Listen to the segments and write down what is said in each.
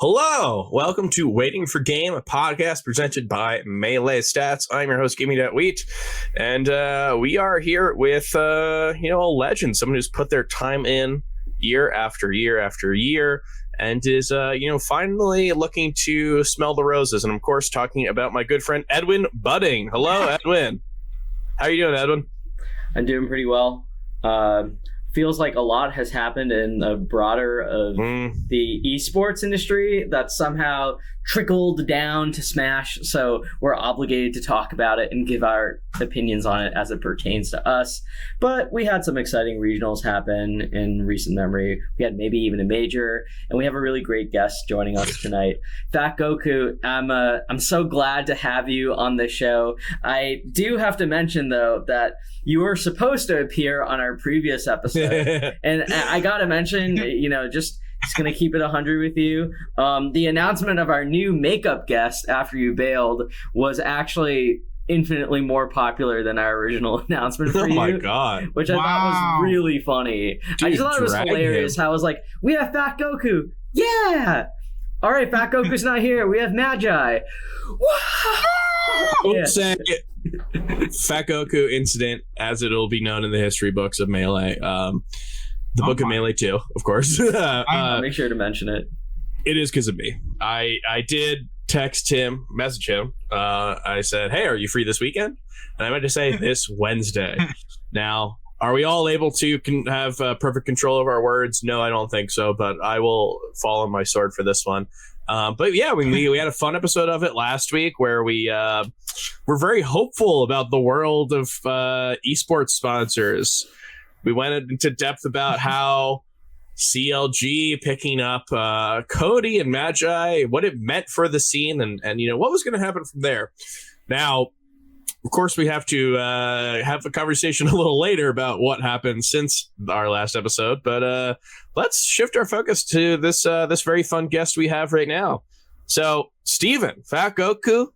Hello, welcome to Waiting for Game, a podcast presented by Melee Stats. I'm your host, Gimme.Wheat, and we are here with, a legend, someone who's put their time in year after year after year, and is, finally looking to smell the roses. And I'm, of course, talking about my good friend, Edwin Budding. Hello, Edwin. How are you doing, Edwin? I'm doing pretty well. Feels like a lot has happened in the broader of the esports industry that somehow trickled down to Smash. So we're obligated to talk about it and give our opinions on it as it pertains to us. But we had some exciting regionals happen in recent memory. We had maybe even a major, and we have a really great guest joining us tonight. FatGoku, I'm so glad to have you on the show. I do have to mention, though, that you were supposed to appear on our previous episode. And I got to mention, just going to keep it 100 with you. The announcement of our new makeup guest after you bailed was actually infinitely more popular than our original announcement for you. Oh my God. Which I thought was really funny. Dude, I just thought it was hilarious how I was like, we have FatGoku. Yeah. All right, FatGoku's not here. We have Magi. Yeah. FatGoku incident, as it'll be known in the history books of Melee. The book of Melee 2, of course. I'll make sure to mention it. It is because of me. I did message him. I said, hey, are you free this weekend? And I meant to say this Wednesday. Now, are we all able to have perfect control of our words? No, I don't think so, but I will fall on my sword for this one. But yeah, we had a fun episode of it last week where we were very hopeful about the world of esports sponsors. We went into depth about how CLG picking up Cody and Magi, what it meant for the scene, and what was going to happen from there. Now, of course, we have to have a conversation a little later about what happened since our last episode, but let's shift our focus to this very fun guest we have right now. So, Steven, FatGoku,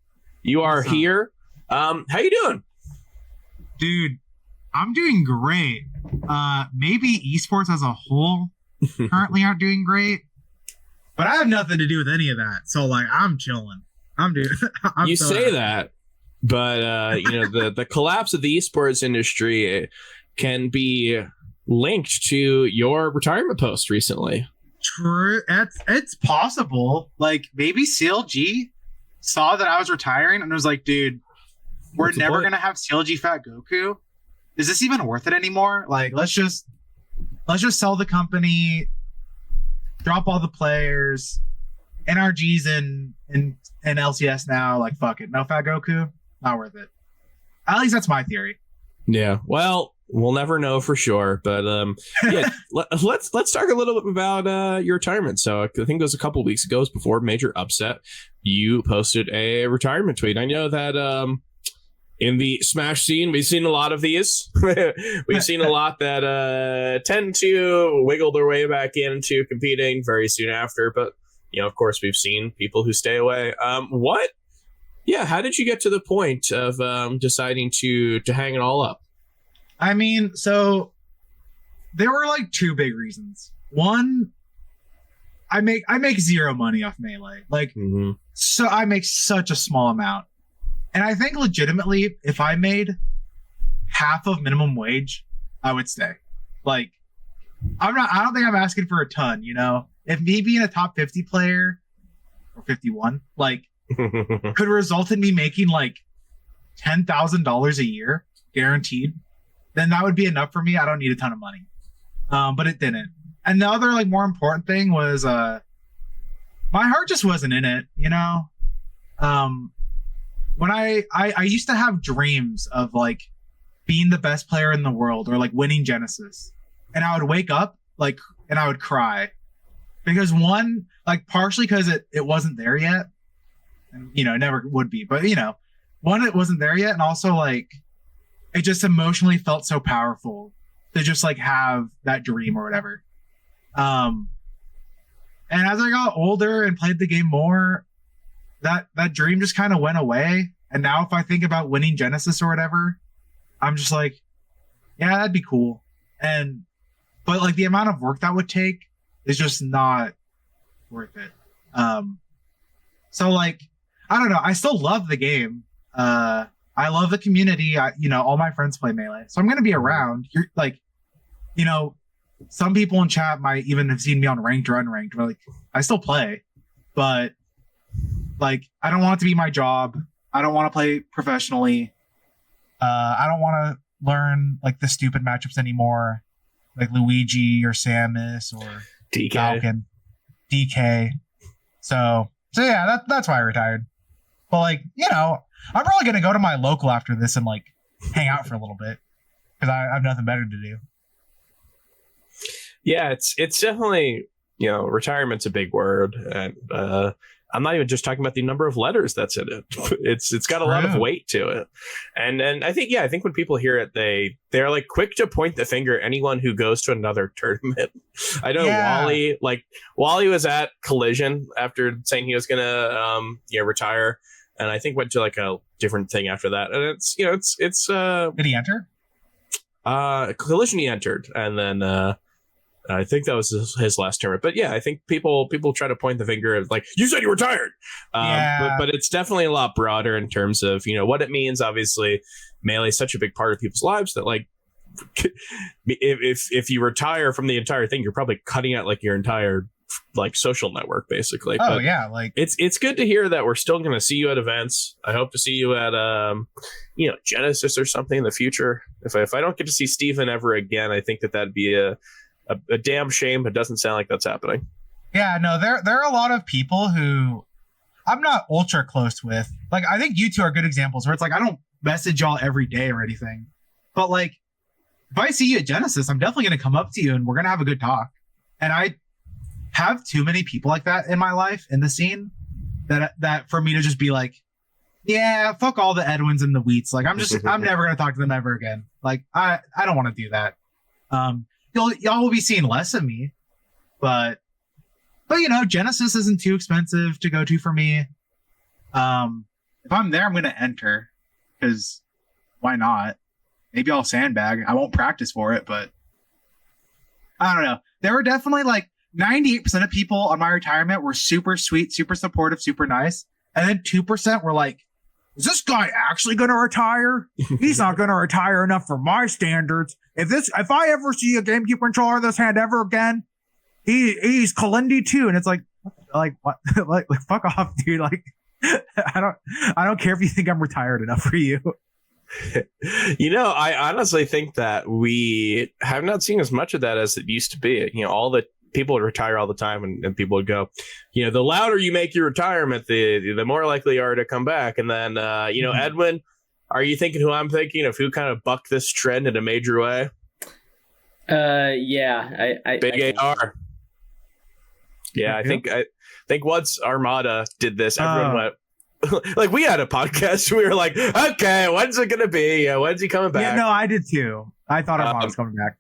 you are here. How you doing? Dude, I'm doing great. Maybe esports as a whole currently aren't doing great, but I have nothing to do with any of that. So, I'm chilling. You so say happy. That, but the collapse of the esports industry can be linked to your retirement post recently. True, it's possible. Maybe CLG saw that I was retiring and was like, "Dude, we're never gonna have CLG FatGoku. Is this even worth it anymore? Let's just sell the company, drop all the players, NRGs and LCS now. Fuck it, no FatGoku, not worth it. At least that's my theory. Yeah, well, we'll never know for sure, but yeah, let's talk a little bit about your retirement. So I think it was a couple weeks ago, before major upset, you posted a retirement tweet. I know that in the Smash scene, we've seen a lot of these. We've seen a lot that tend to wiggle their way back into competing very soon after. But, of course, we've seen people who stay away. How did you get to the point of deciding to hang it all up? I mean, so there were two big reasons. One, I make zero money off Melee. So I make such a small amount. And I think legitimately, if I made half of minimum wage, I would stay. I don't think I'm asking for a ton, If me being a top 50 player or 51, could result in me making $10,000 a year guaranteed, then that would be enough for me. I don't need a ton of money. But it didn't. And the other more important thing was my heart just wasn't in it, When I used to have dreams of being the best player in the world or winning Genesis, and I would wake up and I would cry because one, partially because it wasn't there yet, and it never would be, but one, it wasn't there yet, and also it just emotionally felt so powerful to just have that dream or whatever. And as I got older and played the game more, that dream just kind of went away. And now if I think about winning Genesis or whatever, I'm just yeah, that'd be cool. But the amount of work that would take is just not worth it. So like, I don't know. I still love the game. I love the community. All my friends play Melee, so I'm gonna be around. You're like, some people in chat might even have seen me on ranked or unranked. But like, I still play, but like, I don't want it to be my job. I don't want to play professionally. I don't want to learn like the stupid matchups anymore, like Luigi or Samus or DK. Falcon, DK. So yeah, that's why I retired. But like, I'm probably gonna go to my local after this and like hang out for a little bit because I have nothing better to do. Yeah, it's definitely, retirement's a big word, and I'm not even just talking about the number of letters that's in it. It's got a lot of weight to it, and I think when people hear it, they're like quick to point the finger at anyone who goes to another tournament. I know Wally was at Collision after saying he was gonna retire, and I think went to like a different thing after that, and it's Did he enter? Collision he entered, and then I think that was his last tournament. But yeah, I think people try to point the finger at like, you said you retired. But it's definitely a lot broader in terms of, what it means. Obviously, Melee is such a big part of people's lives that like, if you retire from the entire thing, you're probably cutting out like your entire like social network basically. Oh but yeah, like it's good to hear that we're still going to see you at events. I hope to see you at Genesis or something in the future. If I don't get to see Steven ever again, I think that'd be a damn shame. It doesn't sound like that's happening. Yeah, no, there are a lot of people who I'm not ultra close with. Like, I think you two are good examples where it's like, I don't message y'all every day or anything. But like, if I see you at Genesis, I'm definitely going to come up to you and we're going to have a good talk. And I have too many people like that in my life, in the scene, that for me to just be like, yeah, fuck all the Edwins and the Wheats. Like, I'm never going to talk to them ever again. Like, I don't want to do that. Y'all will be seeing less of me, but Genesis isn't too expensive to go to for me. If I'm there, I'm going to enter because why not? Maybe I'll sandbag. I won't practice for it, but I don't know. There were definitely like 98% of people on my retirement were super sweet, super supportive, super nice. And then 2% were like, is this guy actually going to retire? He's not going to retire enough for my standards. If I ever see a GameCube controller in this hand ever again, he's Kalindi too. And it's like what? like fuck off, dude. Like, I don't care if you think I'm retired enough for you. I honestly think that we have not seen as much of that as it used to be. All the people would retire all the time, and people would go, the louder you make your retirement, the more likely you are to come back. And then, Edwin, are you thinking who I'm thinking of, who kind of bucked this trend in a major way? Yeah, Big AR. Yeah, I think once Armada did this, everyone went, like, we had a podcast, we were like, okay, when's it gonna be? When's he coming back? Yeah, no, I did too. I thought Armada was coming back.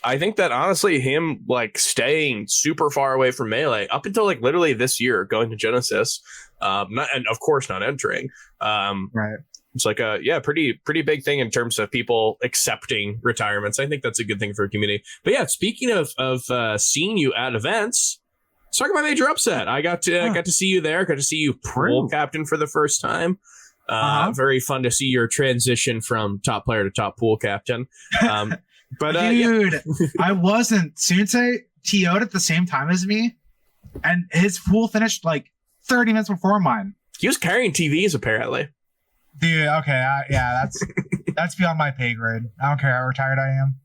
I think that honestly, him like staying super far away from Melee up until like literally this year, going to Genesis, and of course not entering. Right. It's like pretty big thing in terms of people accepting retirements. I think that's a good thing for a community. But yeah, speaking of seeing you at events, let's talk about Major Upset. I got to see you there. Got to see you pool captain for the first time. Very fun to see your transition from top player to top pool captain. But dude, I wasn't. Sunsei TO'd at the same time as me, and his pool finished like 30 minutes before mine. He was carrying TVs apparently. Dude, okay, that's beyond my pay grade. I don't care how retired I am.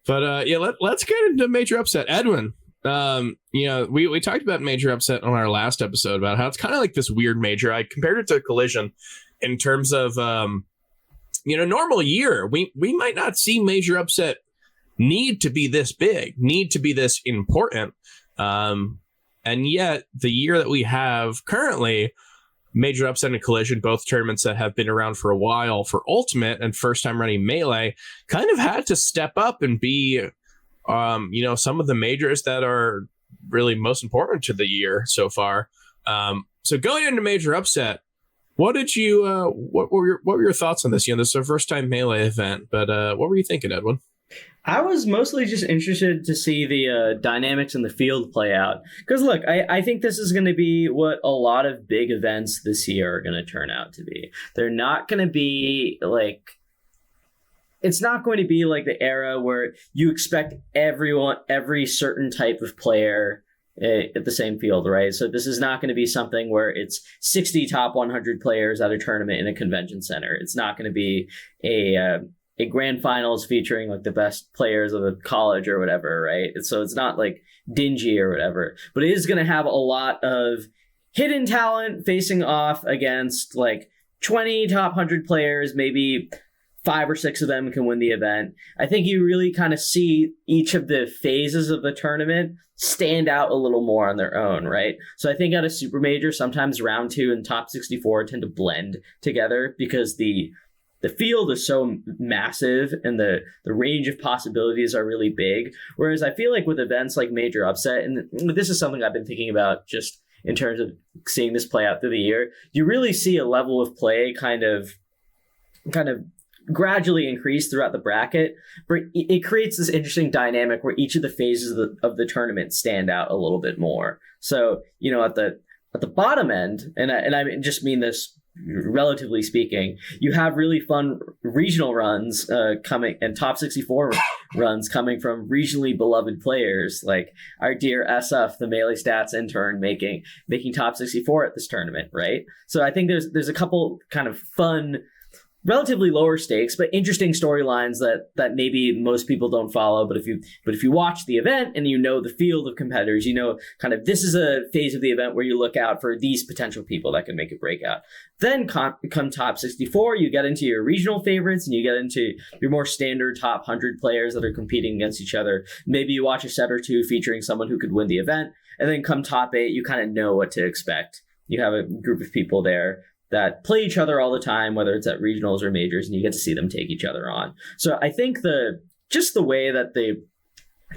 But let's get into Major Upset. Edwin, we talked about Major Upset on our last episode about how it's kind of like this weird major. I compared it to Collision in terms of normal year, we might not see Major Upset need to be this big, need to be this important. And yet the year that we have currently, Major Upset and Collision, both tournaments that have been around for a while for Ultimate and first time running Melee, kind of had to step up and be, some of the majors that are really most important to the year so far. So going into Major Upset, what did you? What were your thoughts on this? This is our first time Melee event, but what were you thinking, Edwin? I was mostly just interested to see the dynamics in the field play out. Because, look, I think this is going to be what a lot of big events this year are going to turn out to be. They're not going to be like... It's not going to be like the era where you expect every certain type of player at the same field, right? So this is not going to be something where it's 60 top 100 players at a tournament in a convention center. It's not going to be a grand finals featuring like the best players of the college or whatever, right? So it's not like dingy or whatever, but it is going to have a lot of hidden talent facing off against like 20 top 100 players, maybe 5 or 6 of them can win the event. I think you really kind of see each of the phases of the tournament stand out a little more on their own, right? So I think at a super major, sometimes round 2 and top 64 tend to blend together because the field is so massive and the range of possibilities are really big. Whereas I feel like with events like Major Upset, and this is something I've been thinking about just in terms of seeing this play out through the year, you really see a level of play kind of gradually increase throughout the bracket, but it creates this interesting dynamic where each of the phases of the tournament stand out a little bit more. So, you know, at the bottom end, and I just mean this relatively speaking, you have really fun regional runs coming and top 64 runs coming from regionally beloved players like our dear SF, the Melee Stats intern, making top 64 at this tournament, right? So I think there's a couple kind of fun, relatively lower stakes, but interesting storylines that maybe most people don't follow. But if you watch the event and you know the field of competitors, you know kind of this is a phase of the event where you look out for these potential people that can make a breakout. Then come top 64, you get into your regional favorites and you get into your more standard top 100 players that are competing against each other. Maybe you watch a set or two featuring someone who could win the event. And then come top 8, you kind of know what to expect. You have a group of people there that play each other all the time, whether it's at regionals or majors, and you get to see them take each other on. So I think just the way that the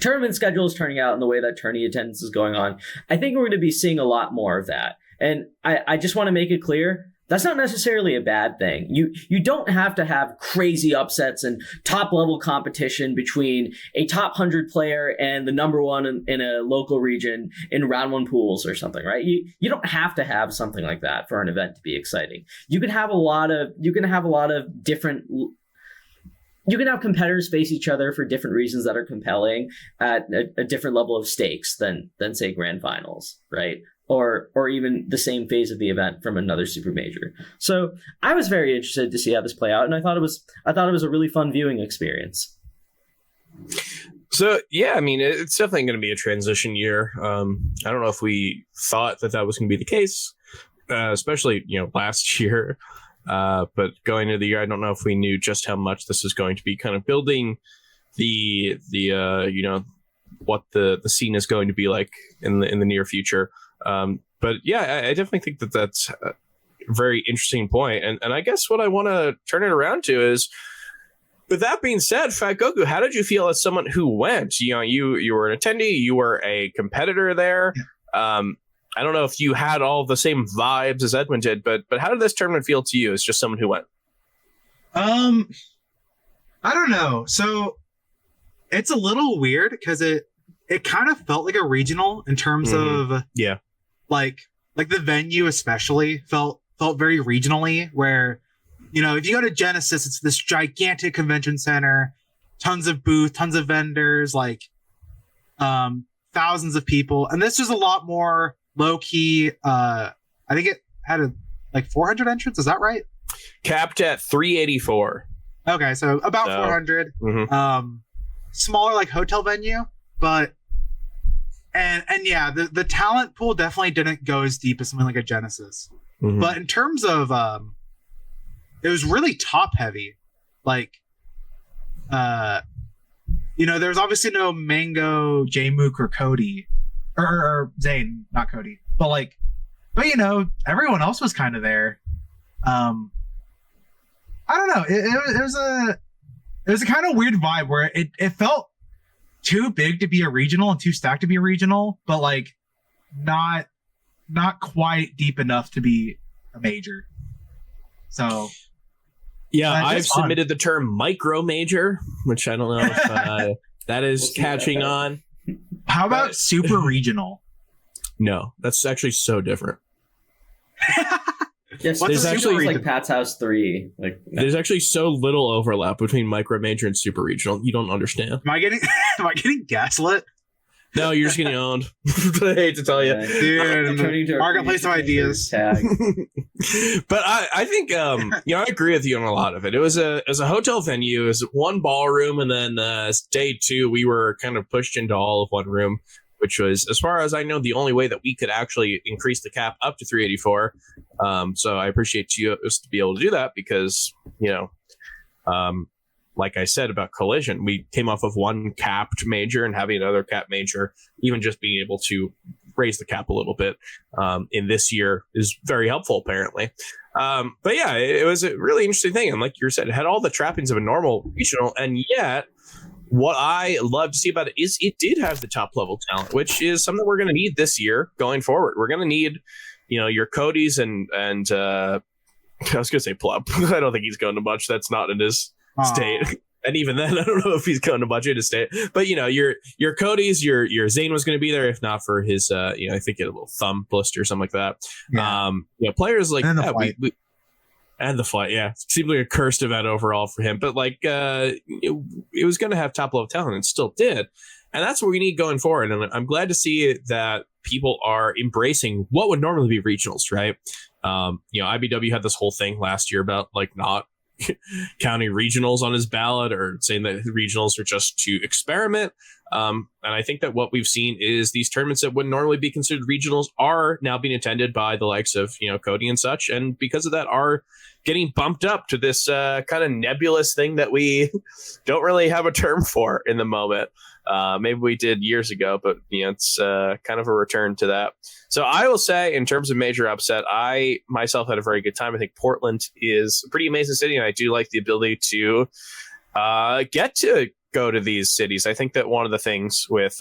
tournament schedule is turning out and the way that tourney attendance is going on, I think we're going to be seeing a lot more of that. And I just want to make it clear, that's not necessarily a bad thing. You don't have to have crazy upsets and top level competition between a top 100 player and the number one in a local region in round 1 pools or something, right? You don't have to have something like that for an event to be exciting. You can have a lot of different. You can have competitors face each other for different reasons that are compelling at a different level of stakes than say grand finals, right? Or even the same phase of the event from another super major. So I was very interested to see how this play out, and I thought it was a really fun viewing experience. So yeah, I mean, it's definitely going to be a transition year. I don't know if we thought that was going to be the case, especially last year. But going into the year, I don't know if we knew just how much this is going to be kind of building the what the scene is going to be like in the near future. But yeah, I definitely think that's a very interesting point. And I guess what I want to turn it around to is, with that being said, FatGoku, how did you feel as someone who went? You were an attendee, you were a competitor there. I don't know if you had all the same vibes as Edwin did, but how did this tournament feel to you as just someone who went? I don't know. So it's a little weird because it kind of felt like a regional in terms of like the venue especially felt very regionally, where if you go to Genesis, it's this gigantic convention center, tons of booths, tons of vendors, like thousands of people, and this was a lot more low key. I think it had 400 entrants, is that right? Capped at 384. Okay, so about 400. Smaller like hotel venue, but and yeah, the talent pool definitely didn't go as deep as something like a Genesis. But in terms of it was really top heavy. Like there was obviously no Mango, J-Mook, or Cody. Or Zane, not Cody. But everyone else was kind of there. I don't know. It was a kind of weird vibe where it felt too big to be a regional and too stacked to be a regional, but not quite deep enough to be a major. So Yeah, I've submitted the term micro major, which I don't know if that is catching on. How about super regional? No, that's actually so different. Yes, there's actually like Pat's House 3. Like, there's actually so little overlap between micro major and super regional. You don't understand. Am I getting gaslit? No, you're just getting owned. I hate to tell you, dude. Marketplace of ideas. But I think I agree with you on a lot of it. It was a hotel venue. It was one ballroom, and then day 2 we were kind of pushed into all of one room, which was, as far as I know, the only way that we could actually increase the cap up to 384. So I appreciate you to be able to do that because, like I said about Collision, we came off of one capped major and having another capped major, even just being able to raise the cap a little bit in this year is very helpful, apparently. But yeah, it was a really interesting thing. And like you said, it had all the trappings of a normal regional, and yet what I love to see about it is it did have the top level talent, which is something we're going to need this year going forward. We're going to need, your Codys and I was going to say Plump. I don't think he's going to much. That's not in his state. And even then, I don't know if he's going to much in his state. But, your Codys, your Zane was going to be there, if not for his, I think he had a little thumb blister or something like that. Yeah. Players like and that, and the flight, yeah. It seemed like a cursed event overall for him. But it was going to have top level talent and still did. And that's what we need going forward. And I'm glad to see that people are embracing what would normally be regionals, right? IBW had this whole thing last year about not counting regionals on his ballot, or saying that regionals are just to experiment. And I think that what we've seen is these tournaments that wouldn't normally be considered regionals are now being attended by the likes of, Cody and such. And because of that are getting bumped up to this kind of nebulous thing that we don't really have a term for in the moment. Maybe we did years ago, but it's kind of a return to that. So I will say, in terms of major upset, I myself had a very good time. I think Portland is a pretty amazing city, and I do like the ability to get to go to these cities. I think that one of the things with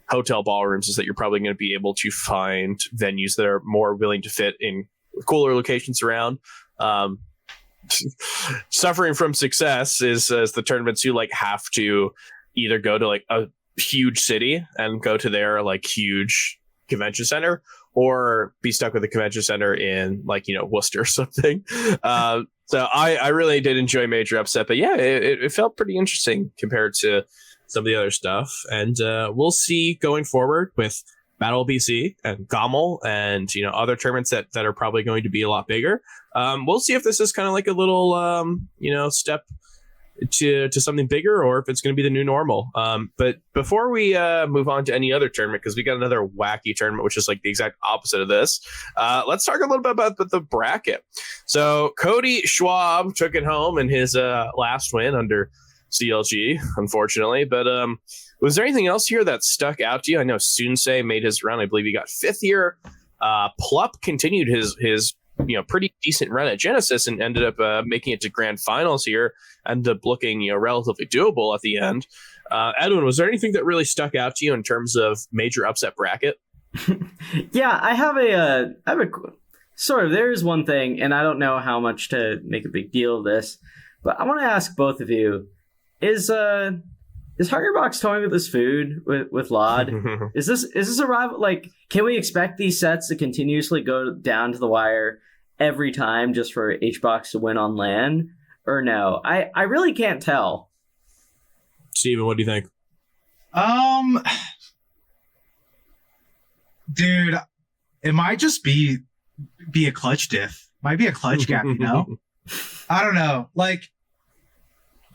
hotel ballrooms is that you're probably going to be able to find venues that are more willing to fit in cooler locations around. Suffering from success is as the tournaments you have to either go to a huge city and go to their huge convention center, or be stuck with a convention center in Worcester or something. So I really did enjoy Major Upset, but yeah, it felt pretty interesting compared to some of the other stuff. And we'll see going forward with Battle BC and Gommel and other tournaments that are probably going to be a lot bigger. We'll see if this is kind of like a little step to something bigger, or if it's going to be the new normal. But before we move on to any other tournament, because we got another wacky tournament which is the exact opposite of this, let's talk a little bit about the bracket. So Cody Schwab took it home in his last win under CLG, unfortunately. But was there anything else here that stuck out to you? I know Sunsei made his run. I believe he got 5th here. Plup continued his pretty decent run at Genesis and ended up making it to grand finals here, ended up looking relatively doable at the end. Edwin, was there anything that really stuck out to you in terms of major upset bracket? Yeah, I have a sort of, there is one thing, and I don't know how much to make a big deal of this, but I want to ask both of you, is Hbox toying with this food with Lod? Is this a rival? Can we expect these sets to continuously go down to the wire every time just for Hbox to win on LAN, or no? I really can't tell. Steven, what do you think? Dude, it might just be a clutch diff. Might be a clutch gap, I don't know.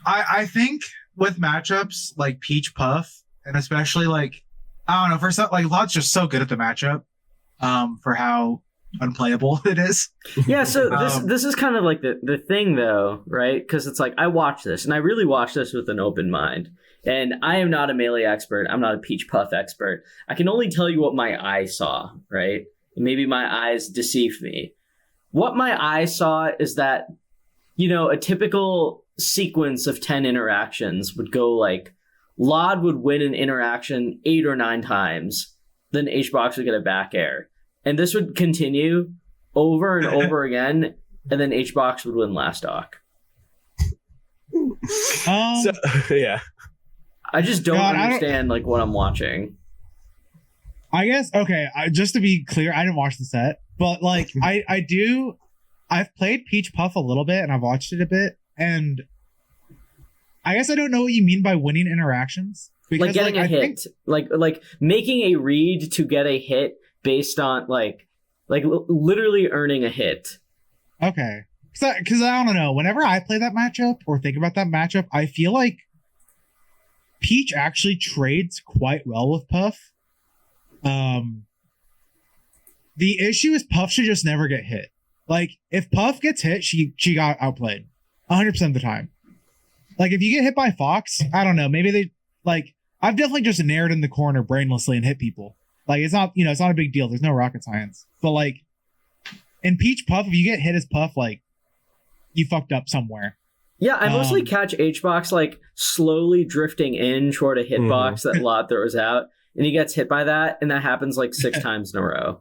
I think with matchups like Peach Puff, and especially I don't know, for some, Lod's just so good at the matchup, for how unplayable it is. Yeah, so this is kind of the thing though, right? Because it's I watch this, and I really watch this with an open mind. And I am not a Melee expert. I'm not a Peach Puff expert. I can only tell you what my eye saw, right? Maybe my eyes deceived me. What my eye saw is that, a typical sequence of 10 interactions would go Lod would win an interaction 8 or 9 times, then Hbox would get a back air. And this would continue over and over again, and then Hbox would win last stock. So, yeah. I just don't understand like what I'm watching. I guess just to be clear, I didn't watch the set, but like I've played Peach Puff a little bit and I've watched it a bit, and I guess I don't know what you mean by winning interactions. Because, like getting a hit, like making a read to get a hit based on like literally earning a hit. Okay, because I don't know. Whenever I play that matchup or think about that matchup, I feel like Peach actually trades quite well with Puff. The issue is Puff should just never get hit. Like if Puff gets hit, she got outplayed 100% of the time. Like if you get hit by Fox, I don't know. Maybe they like. I've definitely just nared in the corner brainlessly and hit people. Like it's not a big deal. There's no rocket science. But like in Peach Puff, if you get hit as Puff, like you fucked up somewhere. Yeah, I mostly catch Hbox like slowly drifting in toward a hitbox that Lot throws out, and he gets hit by that, and that happens like 6 times in a row.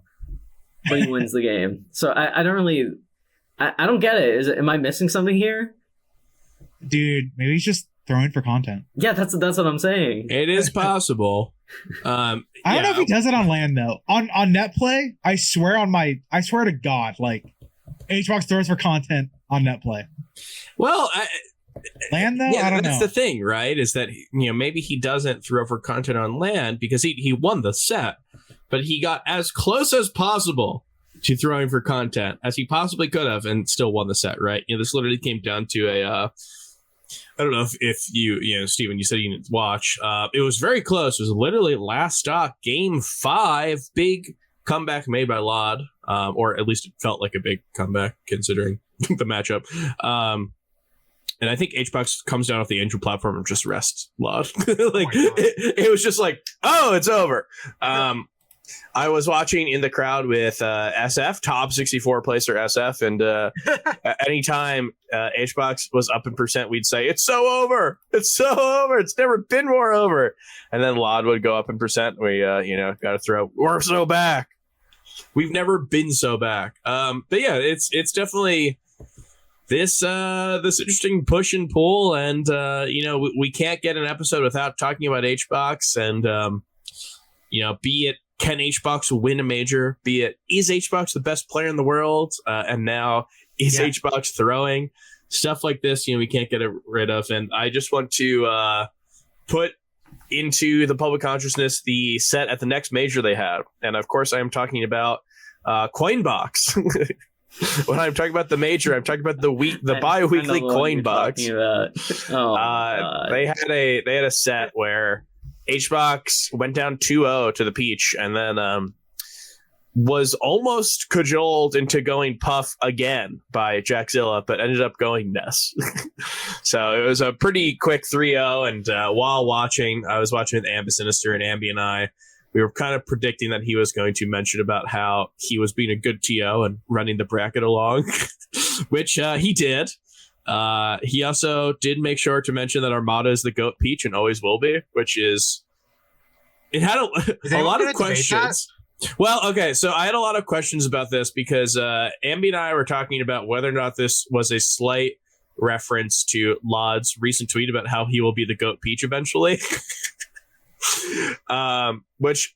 But he wins the game. So I don't really, I don't get it. Am I missing something here? Dude, maybe he's just throwing for content. Yeah, that's what I'm saying. It is possible. I don't know if he does it on land though. On net play, I swear to God, like Hbox throws for content on net play. Well, land though, yeah, I don't know. That's the thing, right? Is that maybe he doesn't throw for content on land because he won the set, but he got as close as possible to throwing for content as he possibly could have and still won the set, right? This literally came down to a. I don't know if you Steven, you said you didn't watch. It was very close. It was literally last stock, game 5, big comeback made by Lod, or at least it felt like a big comeback considering the matchup. And I think Hbox comes down off the Angel platform and just rests Lod. It was just like, oh, it's over. I was watching in the crowd with SF, top 64 placer SF, and anytime Hbox was up in percent, we'd say, it's so over. It's so over. It's never been more over. And then Lod would go up in percent. We, got to throw, we're so back. We've never been so back. But yeah, it's definitely this interesting push and pull. And, we can't get an episode without talking about Hbox and, be it, can Hbox win a major? Be it, is Hbox the best player in the world? And now, is Hbox throwing? Stuff like this, we can't get rid of. And I just want to put into the public consciousness the set at the next major they have. And of course, I am talking about Coinbox. When I'm talking about the major, I'm talking about the bi-weekly Coinbox. They had a set where Hbox went down 2-0 to the Peach and then was almost cajoled into going Puff again by Jackzilla, but ended up going Ness. So it was a pretty quick 3-0. And while watching, I was watching with Amba Sinister and Ambi and I. We were kind of predicting that he was going to mention about how he was being a good TO and running the bracket along, which he did. He also did make sure to mention that Armada is the GOAT Peach and always will be, which is... It had a lot of questions. Well, okay, so I had a lot of questions about this because Ambi and I were talking about whether or not this was a slight reference to Lod's recent tweet about how he will be the GOAT Peach eventually. Which,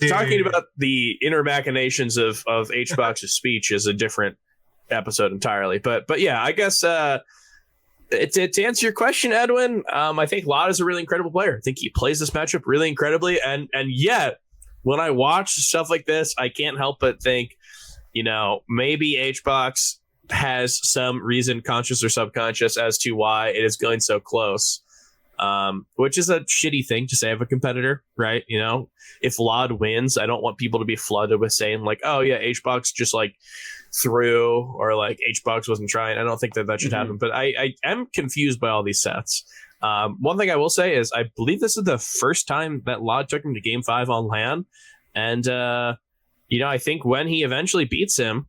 talking about the inner machinations of Hbox's speech is a different episode entirely. But yeah, I guess to answer your question, Edwin, I think Lod is a really incredible player. I think he plays this matchup really incredibly, and yet when I watch stuff like this, I can't help but think, maybe Hbox has some reason, conscious or subconscious, as to why it is going so close. Which is a shitty thing to say of a competitor, right? If Lod wins, I don't want people to be flooded with saying like, oh yeah, Hbox just like threw, or like Hbox wasn't trying. I don't think that should happen, but I am confused by all these sets. One thing I will say is I believe this is the first time that Lod took him to game 5 on LAN. And, I think when he eventually beats him,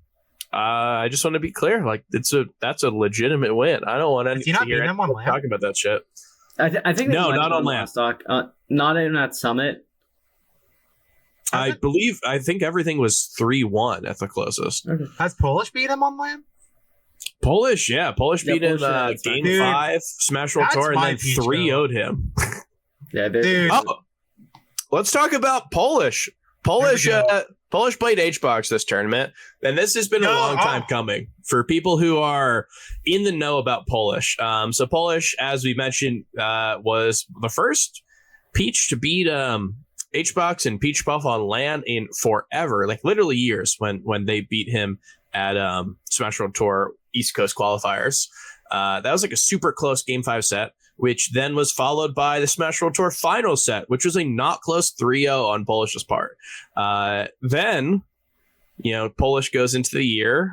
I just want to be clear, like that's a legitimate win. I don't want anyone to hear anyone talking about that shit. I think no, not on LAN. Not in that summit. I think everything was 3-1 at the closest. Has Polish beat him on LAN? Polish beat him Polish, game Dude, 5 Smash World that's Tour and my then peach, 3-0'd him. Yeah, Dude. Oh, let's talk about Polish. Polish played Hbox this tournament, and this has been a long time coming for people who are in the know about Polish. So Polish, as we mentioned, was the first Peach to beat Hbox and Peach Puff on LAN in forever, like literally years when they beat him at Smash World Tour East Coast qualifiers. That was like a super close game 5 set, which then was followed by the Smash World Tour final set, which was a not close 3-0 on Polish's part. Then, Polish goes into the year,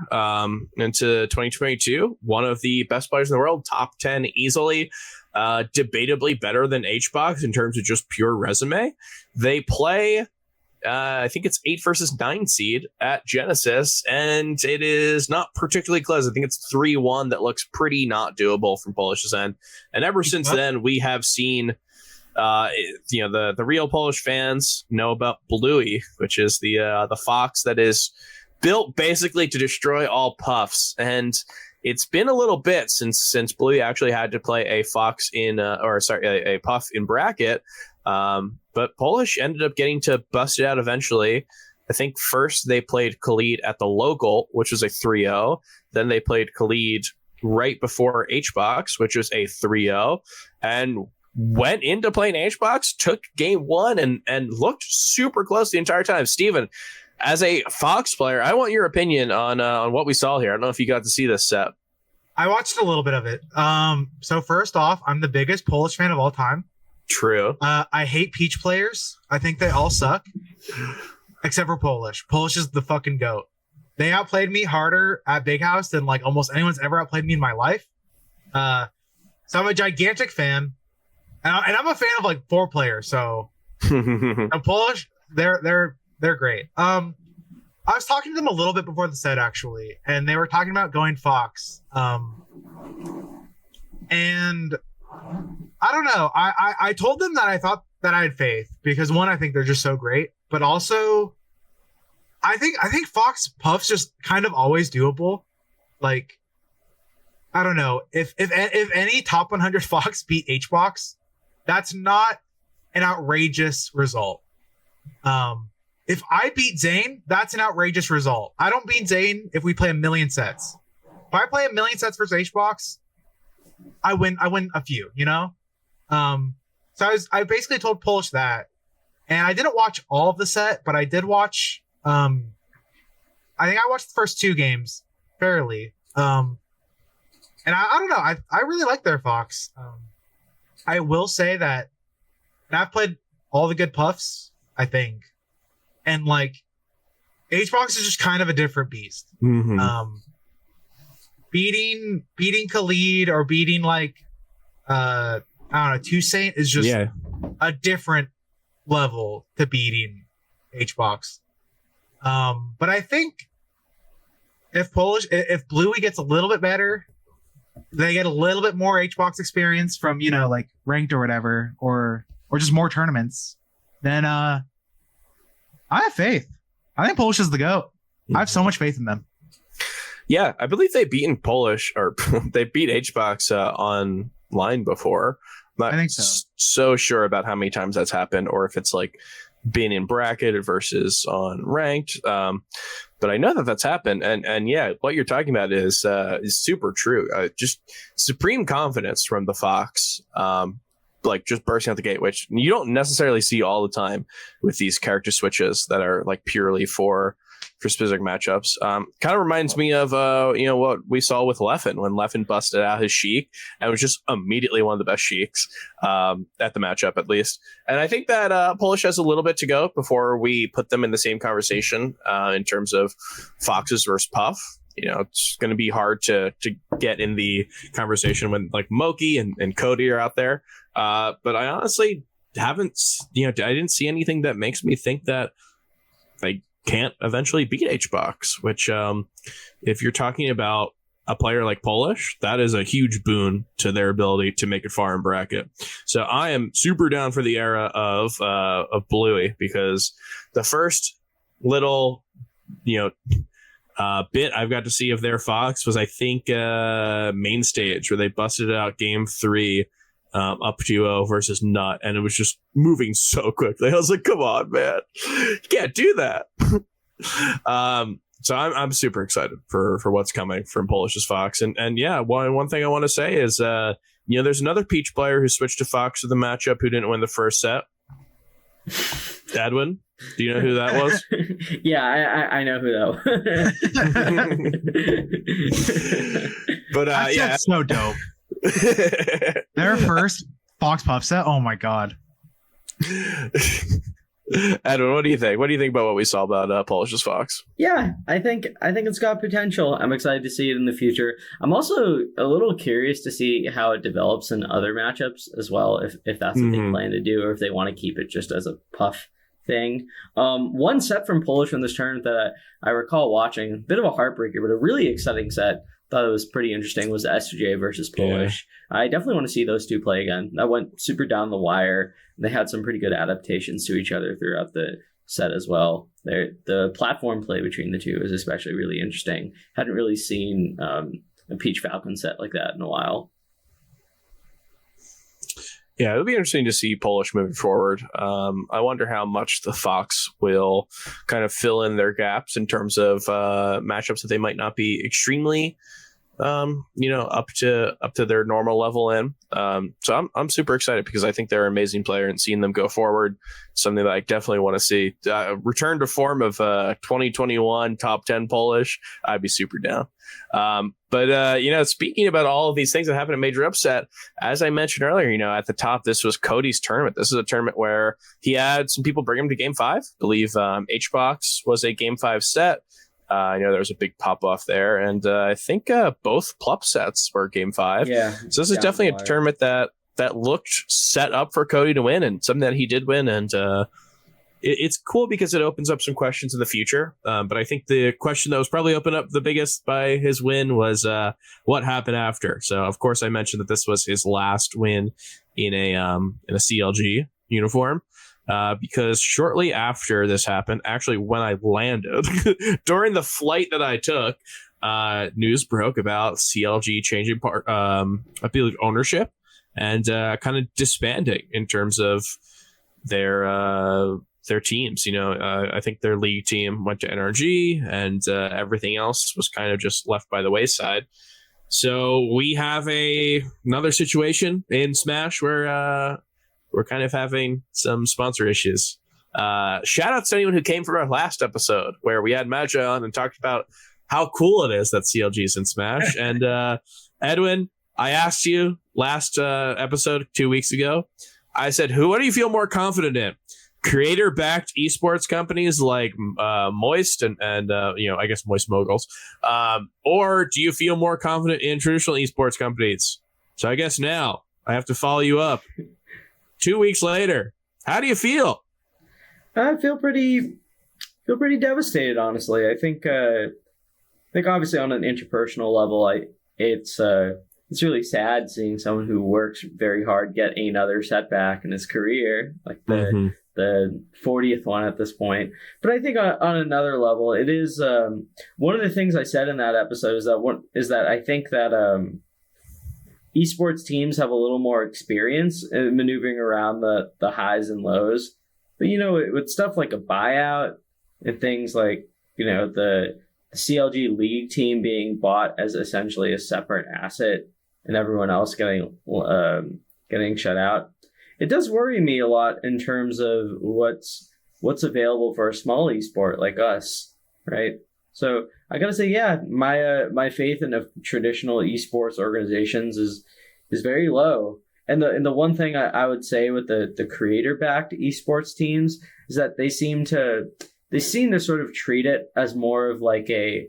into 2022, one of the best players in the world, top 10 easily, debatably better than Hbox in terms of just pure resume. They play, I think it's 8 versus 9 seed at Genesis, and it is not particularly close. I think it's 3-1 that looks pretty not doable from Polish's end. And ever since then, we have seen, the real Polish fans know about Bluey, which is the fox that is built basically to destroy all puffs. And it's been a little bit since Bluey actually had to play a fox a puff in bracket. But Polish ended up getting to bust it out eventually. I think first they played Khalid at the local, which was a 3-0. Then they played Khalid right before Hbox, which was a 3-0. And went into playing Hbox, took game 1 and looked super close the entire time. Steven, as a Fox player, I want your opinion on what we saw here. I don't know if you got to see this set. I watched a little bit of it. So first off, I'm the biggest Polish fan of all time. True. I hate Peach players. I think they all suck, except for Polish. Polish is the fucking GOAT. They outplayed me harder at Big House than like almost anyone's ever outplayed me in my life. So I'm a gigantic fan, and I'm a fan of like 4 players. So Polish, they're great. I was talking to them a little bit before the set actually, and they were talking about going Fox. And I don't know. I told them that I thought that I had faith because one, I think they're just so great, but also I think Fox Puff's just kind of always doable. Like, I don't know if any top 100 Fox beat Hbox, that's not an outrageous result. If I beat Zayn, that's an outrageous result. I don't beat Zayn if we play a million sets. If I play a million sets versus Hbox, I win a few, So I basically told Polish that, and I didn't watch all of the set, but I did watch. I think I watched the first 2 games fairly. And I don't know. I really like their Fox. I will say that I've played all the good puffs, I think, and like Hbox is just kind of a different beast. Mm-hmm. Beating Khalid or beating like I don't know, Toussaint is just a different level to beating Hbox. But I think if Bluey gets a little bit better, they get a little bit more Hbox experience from like ranked or whatever, or just more tournaments, then I have faith. I think Polish is the GOAT. I have so much faith in them. Yeah, I believe they beaten Polish, or they beat Hbox online before. Not I think so sure about how many times that's happened, or if it's like been in bracket versus on ranked. But I know that that's happened, and yeah, what you're talking about is super true. Just supreme confidence from the Fox, like just bursting out the gate, which you don't necessarily see all the time with these character switches that are like purely for specific matchups. Kind of reminds me of what we saw with Leffen when Leffen busted out his Sheik and was just immediately one of the best Sheiks at the matchup, at least. And I think that Polish has a little bit to go before we put them in the same conversation in terms of Foxes versus Puff. It's going to be hard to get in the conversation when like Moki and Cody are out there. But I honestly haven't, I didn't see anything that makes me think that they can't eventually beat Hbox, which if you're talking about a player like Polish, that is a huge boon to their ability to make it far in bracket. So I am super down for the era of Bluey, because the first little, bit I've got to see of their Fox was, I think, main stage where they busted out game 3 up duo versus Nut, and it was just moving so quickly. I was like, come on, man. You can't do that. So I'm super excited for what's coming from Polish's Fox. And yeah, one thing I want to say is, there's another Peach player who switched to Fox for the matchup who didn't win the first set. Edwin, do you know who that was? Yeah, I know who that was. But That's so dope. Their first Fox Puff set. Oh my god. Edwin, what do you think? What do you think about what we saw about Polish's Fox? Yeah, I think it's got potential. I'm excited to see it in the future. I'm also a little curious to see how it develops in other matchups as well, if that's what they plan to do, or if they want to keep it just as a Puff thing. One set from Polish in this tournament that I recall watching, a bit of a heartbreaker, but a really exciting set. Thought it was pretty interesting, was SJ versus Polish. Yeah. I definitely want to see those two play again. That went super down the wire. They had some pretty good adaptations to each other throughout the set as well. The platform play between the two is especially really interesting. Hadn't really seen a Peach Falcon set like that in a while. Yeah, it'll be interesting to see Polish moving forward. I wonder how much the Fox will kind of fill in their gaps in terms of matchups that they might not be extremely, up to their normal level in. So I'm super excited because I think they're an amazing player, and seeing them go forward, something that I definitely want to see. Return to form of 2021 top 10 Polish, I'd be super down. But speaking about all of these things that happened at Major Upset, as I mentioned earlier, at the top, this was Cody's tournament. This is a tournament where he had some people bring him to game 5. I believe Hbox was a game 5 set. I know there was a big pop off there, and I think both Plup sets were game 5. Yeah. So this is definitely a tournament that looked set up for Cody to win, and something that he did win. And it's cool because it opens up some questions in the future. But I think the question that was probably opened up the biggest by his win was what happened after. So of course I mentioned that this was his last win in a CLG uniform. Because shortly after this happened, actually when I landed, during the flight that I took, news broke about CLG changing ownership and kind of disbanding in terms of their teams. I think their league team went to NRG, and everything else was kind of just left by the wayside. So we have another situation in Smash where we're kind of having some sponsor issues. Shout out to anyone who came from our last episode where we had Magi on and talked about how cool it is that CLG is in Smash. And Edwin, I asked you last episode 2 weeks ago, I said, what do you feel more confident in? Creator-backed esports companies like Moist and I guess Moist Moguls, or do you feel more confident in traditional esports companies? So I guess now I have to follow you up. 2 weeks later, how do you feel? I feel pretty devastated, honestly. I think obviously on an interpersonal level, it's really sad seeing someone who works very hard get another setback in his career, like the 40th one at this point. But I think on another level, it is one of the things I said in that episode is that I think that esports teams have a little more experience in maneuvering around the highs and lows. But, with stuff like a buyout and things like, the CLG League team being bought as essentially a separate asset and everyone else getting shut out, it does worry me a lot in terms of what's available for a small esport like us, right? So I gotta say, yeah, my faith in the traditional esports organizations is very low. And the one thing I would say with the creator-backed esports teams is that they seem to sort of treat it as more of like a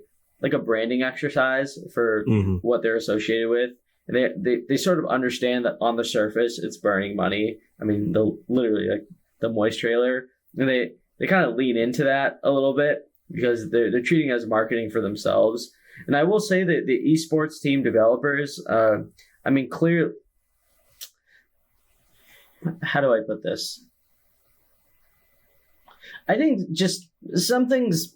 branding exercise for what they're associated with. And they sort of understand that on the surface it's burning money. I mean, literally like the Moist trailer, and they kind of lean into that a little bit, because they're treating it as marketing for themselves. And I will say that the esports team developers, clearly, how do I put this? I think just some things,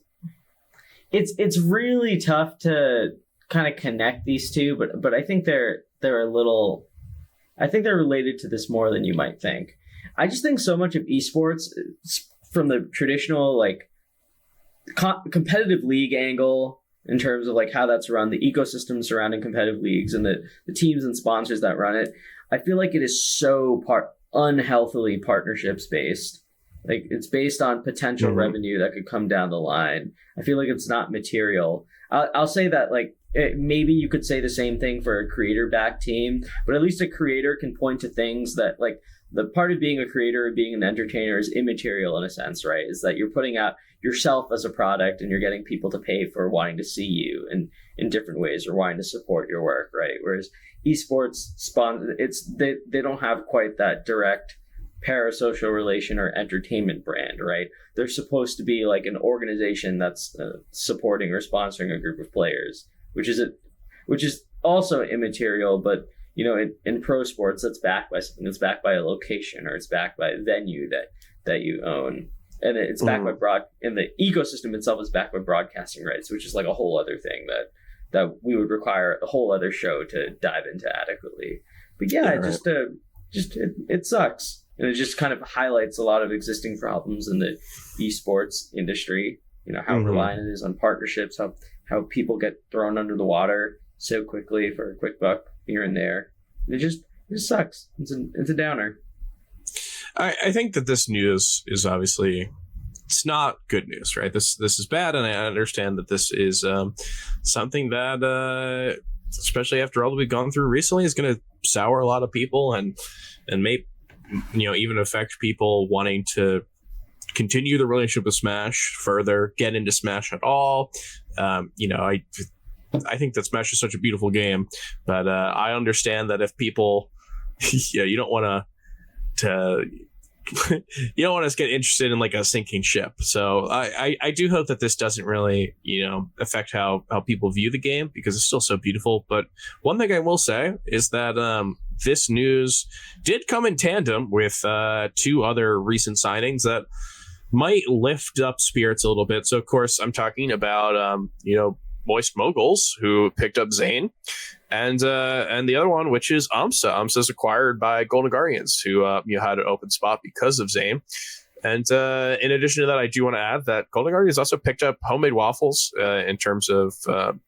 it's really tough to kind of connect these two, but I think they're a little. I think they're related to this more than you might think. I just think so much of esports from the traditional like competitive league angle in terms of like how that's run, the ecosystem surrounding competitive leagues and the teams and sponsors that run it. I feel like it is so unhealthily partnerships based. Like it's based on potential revenue that could come down the line. I feel like it's not material. I'll say that like maybe you could say the same thing for a creator-backed team, but at least a creator can point to things that like the part of being a creator and being an entertainer is immaterial in a sense, right? Is that you're putting out yourself as a product and you're getting people to pay for wanting to see you in different ways or wanting to support your work, right? Whereas esports they don't have quite that direct parasocial relation or entertainment brand, right? They're supposed to be like an organization that's supporting or sponsoring a group of players, which is also immaterial, but you know, in pro sports, that's backed by something. It's backed by a location, or it's backed by a venue that you own, and it's backed by and the ecosystem itself is backed by broadcasting rights, which is like a whole other thing that we would require a whole other show to dive into adequately. But yeah, it sucks, and it just kind of highlights a lot of existing problems in the esports industry. You know, how reliant it is on partnerships, how people get thrown under the water so quickly for a quick buck here and there. It just sucks. It's a downer. I think that this news is obviously, it's not good news, right? This is bad, and I understand that this is something that, especially after all that we've gone through recently, is going to sour a lot of people and may, you know, even affect people wanting to continue the relationship with Smash further, get into Smash at all. You know, I think that Smash is such a beautiful game, but I understand that if people, you don't want to you don't want to get interested in like a sinking ship. So I do hope that this doesn't really, you know, affect how people view the game, because it's still so beautiful. But one thing I will say is that this news did come in tandem with two other recent signings that might lift up spirits a little bit. So of course I'm talking about you know, Moist Moguls, who picked up Zane, and the other one, which is AMSA. AMSA is acquired by Golden Guardians, who you know, had an open spot because of Zane. And in addition to that, I do want to add that Golden Guardians also picked up Homemade Waffles in terms of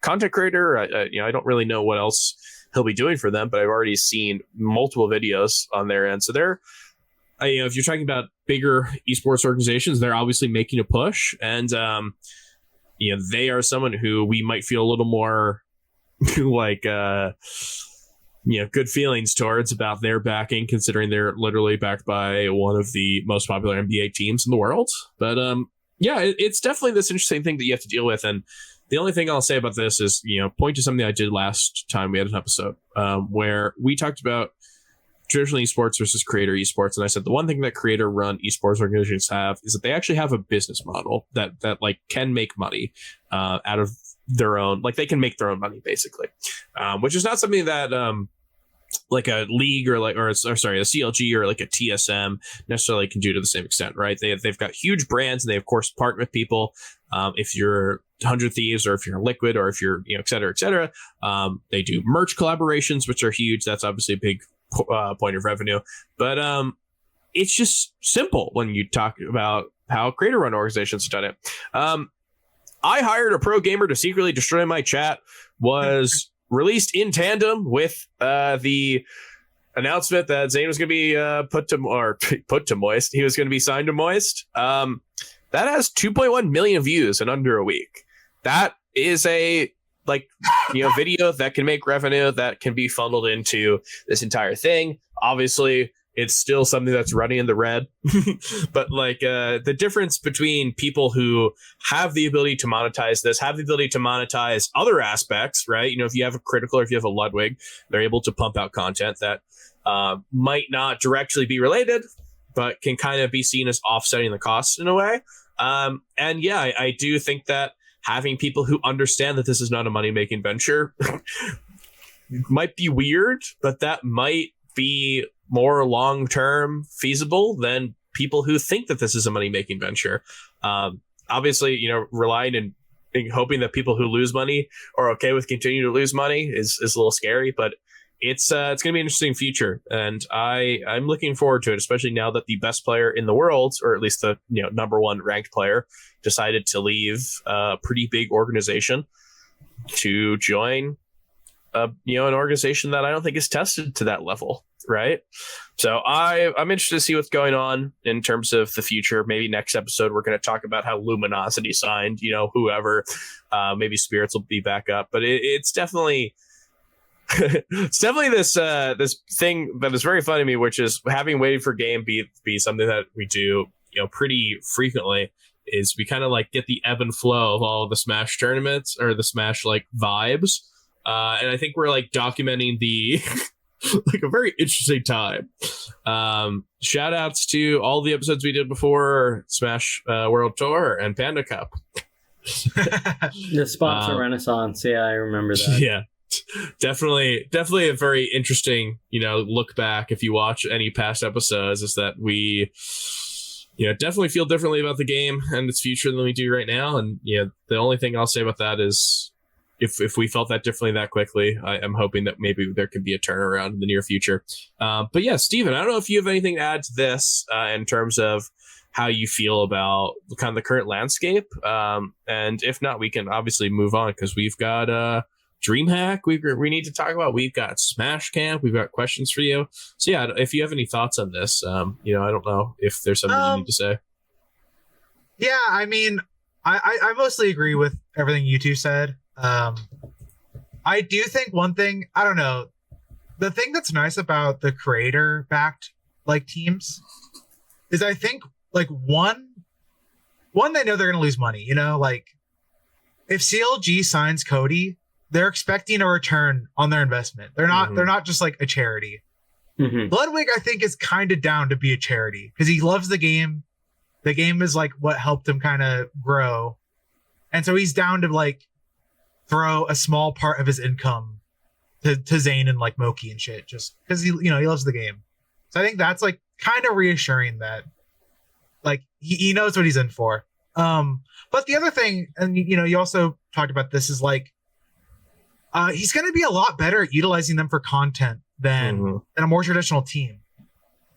content creator. You know, I don't really know what else he'll be doing for them, but I've already seen multiple videos on their end. So they're, you know, if you're talking about bigger esports organizations, they're obviously making a push, and you know, they are someone who we might feel a little more like, you know, good feelings towards about their backing, considering they're literally backed by one of the most popular NBA teams in the world. But yeah, it's definitely this interesting thing that you have to deal with. And the only thing I'll say about this is, you know, point to something I did last time we had an episode where we talked about traditional esports versus creator esports, and I said the one thing that creator run esports organizations have is that they actually have a business model that like can make money out of their own, like they can make their own money basically, which is not something that like a league or a CLG or like a TSM necessarily can do to the same extent, right? They've got huge brands, and they of course partner with people. If you're 100 Thieves, or if you're Liquid, or if you're, you know, et cetera, they do merch collaborations, which are huge. That's obviously a big point of revenue, but it's just simple when you talk about how creator run organizations have done it. I hired a pro gamer to secretly destroy my chat was released in tandem with the announcement that Zane was going to be put to Moist. He was going to be signed to Moist. That has 2.1 million views in under a week. That is a, like, you know, video that can make revenue that can be funneled into this entire thing. Obviously, it's still something that's running in the red, but like the difference between people who have the ability to monetize this, have the ability to monetize other aspects, right? You know, if you have a Critical or if you have a Ludwig, they're able to pump out content that might not directly be related, but can kind of be seen as offsetting the costs in a way. And yeah, I do think that having people who understand that this is not a money-making venture might be weird, but that might be more long-term feasible than people who think that this is a money-making venture. Obviously, you know, relying hoping that people who lose money are okay with continuing to lose money is a little scary, but it's going to be an interesting future, and I'm looking forward to it, especially now that the best player in the world, or at least the number one ranked player, decided to leave a pretty big organization to join an organization that I don't think is tested to that level, right? So I'm interested to see what's going on in terms of the future. Maybe next episode we're going to talk about how Luminosity signed, whoever. Maybe Spirits will be back up, but it's definitely. It's definitely this thing that is very funny to me, which is having waited for game be something that we do pretty frequently. Is we kind of like get the ebb and flow of all of the Smash tournaments or the Smash like vibes, and I think we're like documenting the like a very interesting time. Shout outs to all the episodes we did before Smash World Tour and Panda Cup. The sponsor Renaissance, yeah, I remember that. Yeah. Definitely a very interesting, look back if you watch any past episodes, is that we, definitely feel differently about the game and its future than we do right now. And, the only thing I'll say about that is if we felt that differently that quickly, I'm hoping that maybe there could be a turnaround in the near future. But yeah, Steven, I don't know if you have anything to add to this in terms of how you feel about kind of the current landscape. And if not, we can obviously move on because we've got, DreamHack we need to talk about. We've got Smash Camp. We've got questions for you. So yeah, if you have any thoughts on this, I don't know if there's something you need to say. Yeah, I mean, I mostly agree with everything you two said. I do think one thing, I don't know, the thing that's nice about the creator backed like teams is I think like one they know they're gonna lose money. Like if CLG signs Cody, they're expecting a return on their investment. They're not. Mm-hmm. They're not just like a charity. Mm-hmm. Ludwig, I think, is kind of down to be a charity because he loves the game. The game is like what helped him kind of grow, and so he's down to like throw a small part of his income to Zane and like Moki and shit, just because he loves the game. So I think that's like kind of reassuring that like he knows what he's in for. But the other thing, and you also talked about this, is like. He's going to be a lot better at utilizing them for content than a more traditional team.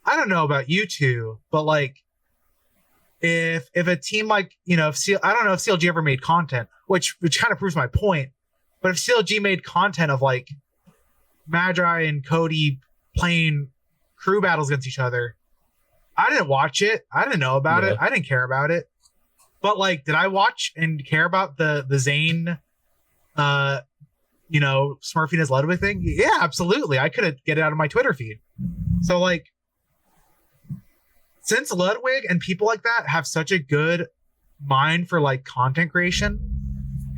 I don't know about you two, but like, if a team like I don't know if CLG ever made content, which kind of proves my point. But if CLG made content of like Magi and Cody playing crew battles against each other, I didn't watch it. I didn't know about it. I didn't care about it. But like, did I watch and care about the Zane? Smurfing Ludwig thing? Yeah, absolutely. I could get it out of my Twitter feed. So like, since Ludwig and people like that have such a good mind for like content creation,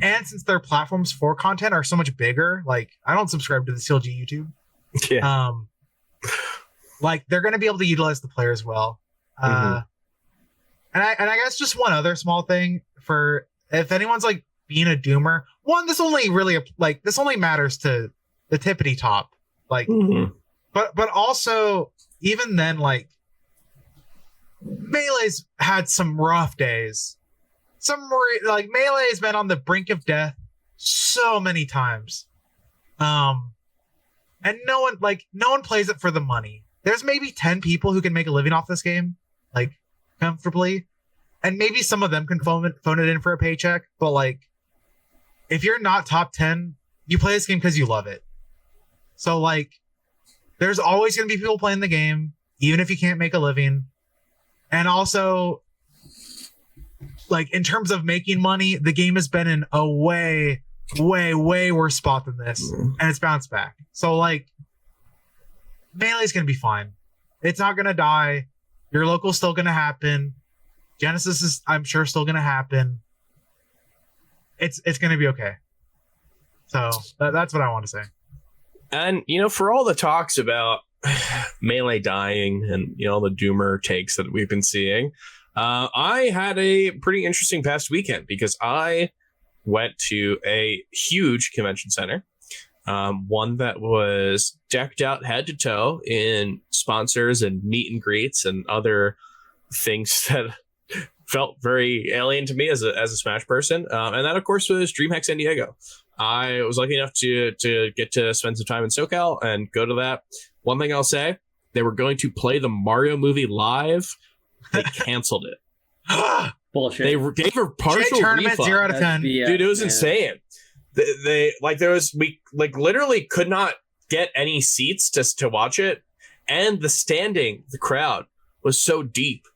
and since their platforms for content are so much bigger, like I don't subscribe to the CLG YouTube. Yeah. Like they're gonna be able to utilize the players well. And I guess just one other small thing for if anyone's like being a doomer. One, this only matters to the tippity top, like, but also even then, like, Melee's had some rough days. Melee has been on the brink of death so many times, and no one plays it for the money. There's maybe 10 people who can make a living off this game, like comfortably, and maybe some of them can phone it in for a paycheck, but like. If you're not top 10, you play this game because you love it. So, like, there's always going to be people playing the game, even if you can't make a living. And also, like, in terms of making money, the game has been in a way, way, way worse spot than this. And it's bounced back. So, like, Melee's going to be fine. It's not going to die. Your local's still going to happen. Genesis is, I'm sure, still going to happen. It's going to be okay. So that's what I want to say. And, for all the talks about Melee dying and, all the doomer takes that we've been seeing, I had a pretty interesting past weekend because I went to a huge convention center, one that was decked out head to toe in sponsors and meet and greets and other things that felt very alien to me as a Smash person. And that, of course, was DreamHack San Diego. I was lucky enough to get to spend some time in SoCal and go to that. One thing I'll say, they were going to play the Mario movie live. They canceled it. Bullshit. They gave her partial tournament, refund. 0 out of 10. Dude, it was insane. We literally could not get any seats to watch it, and the crowd was so deep.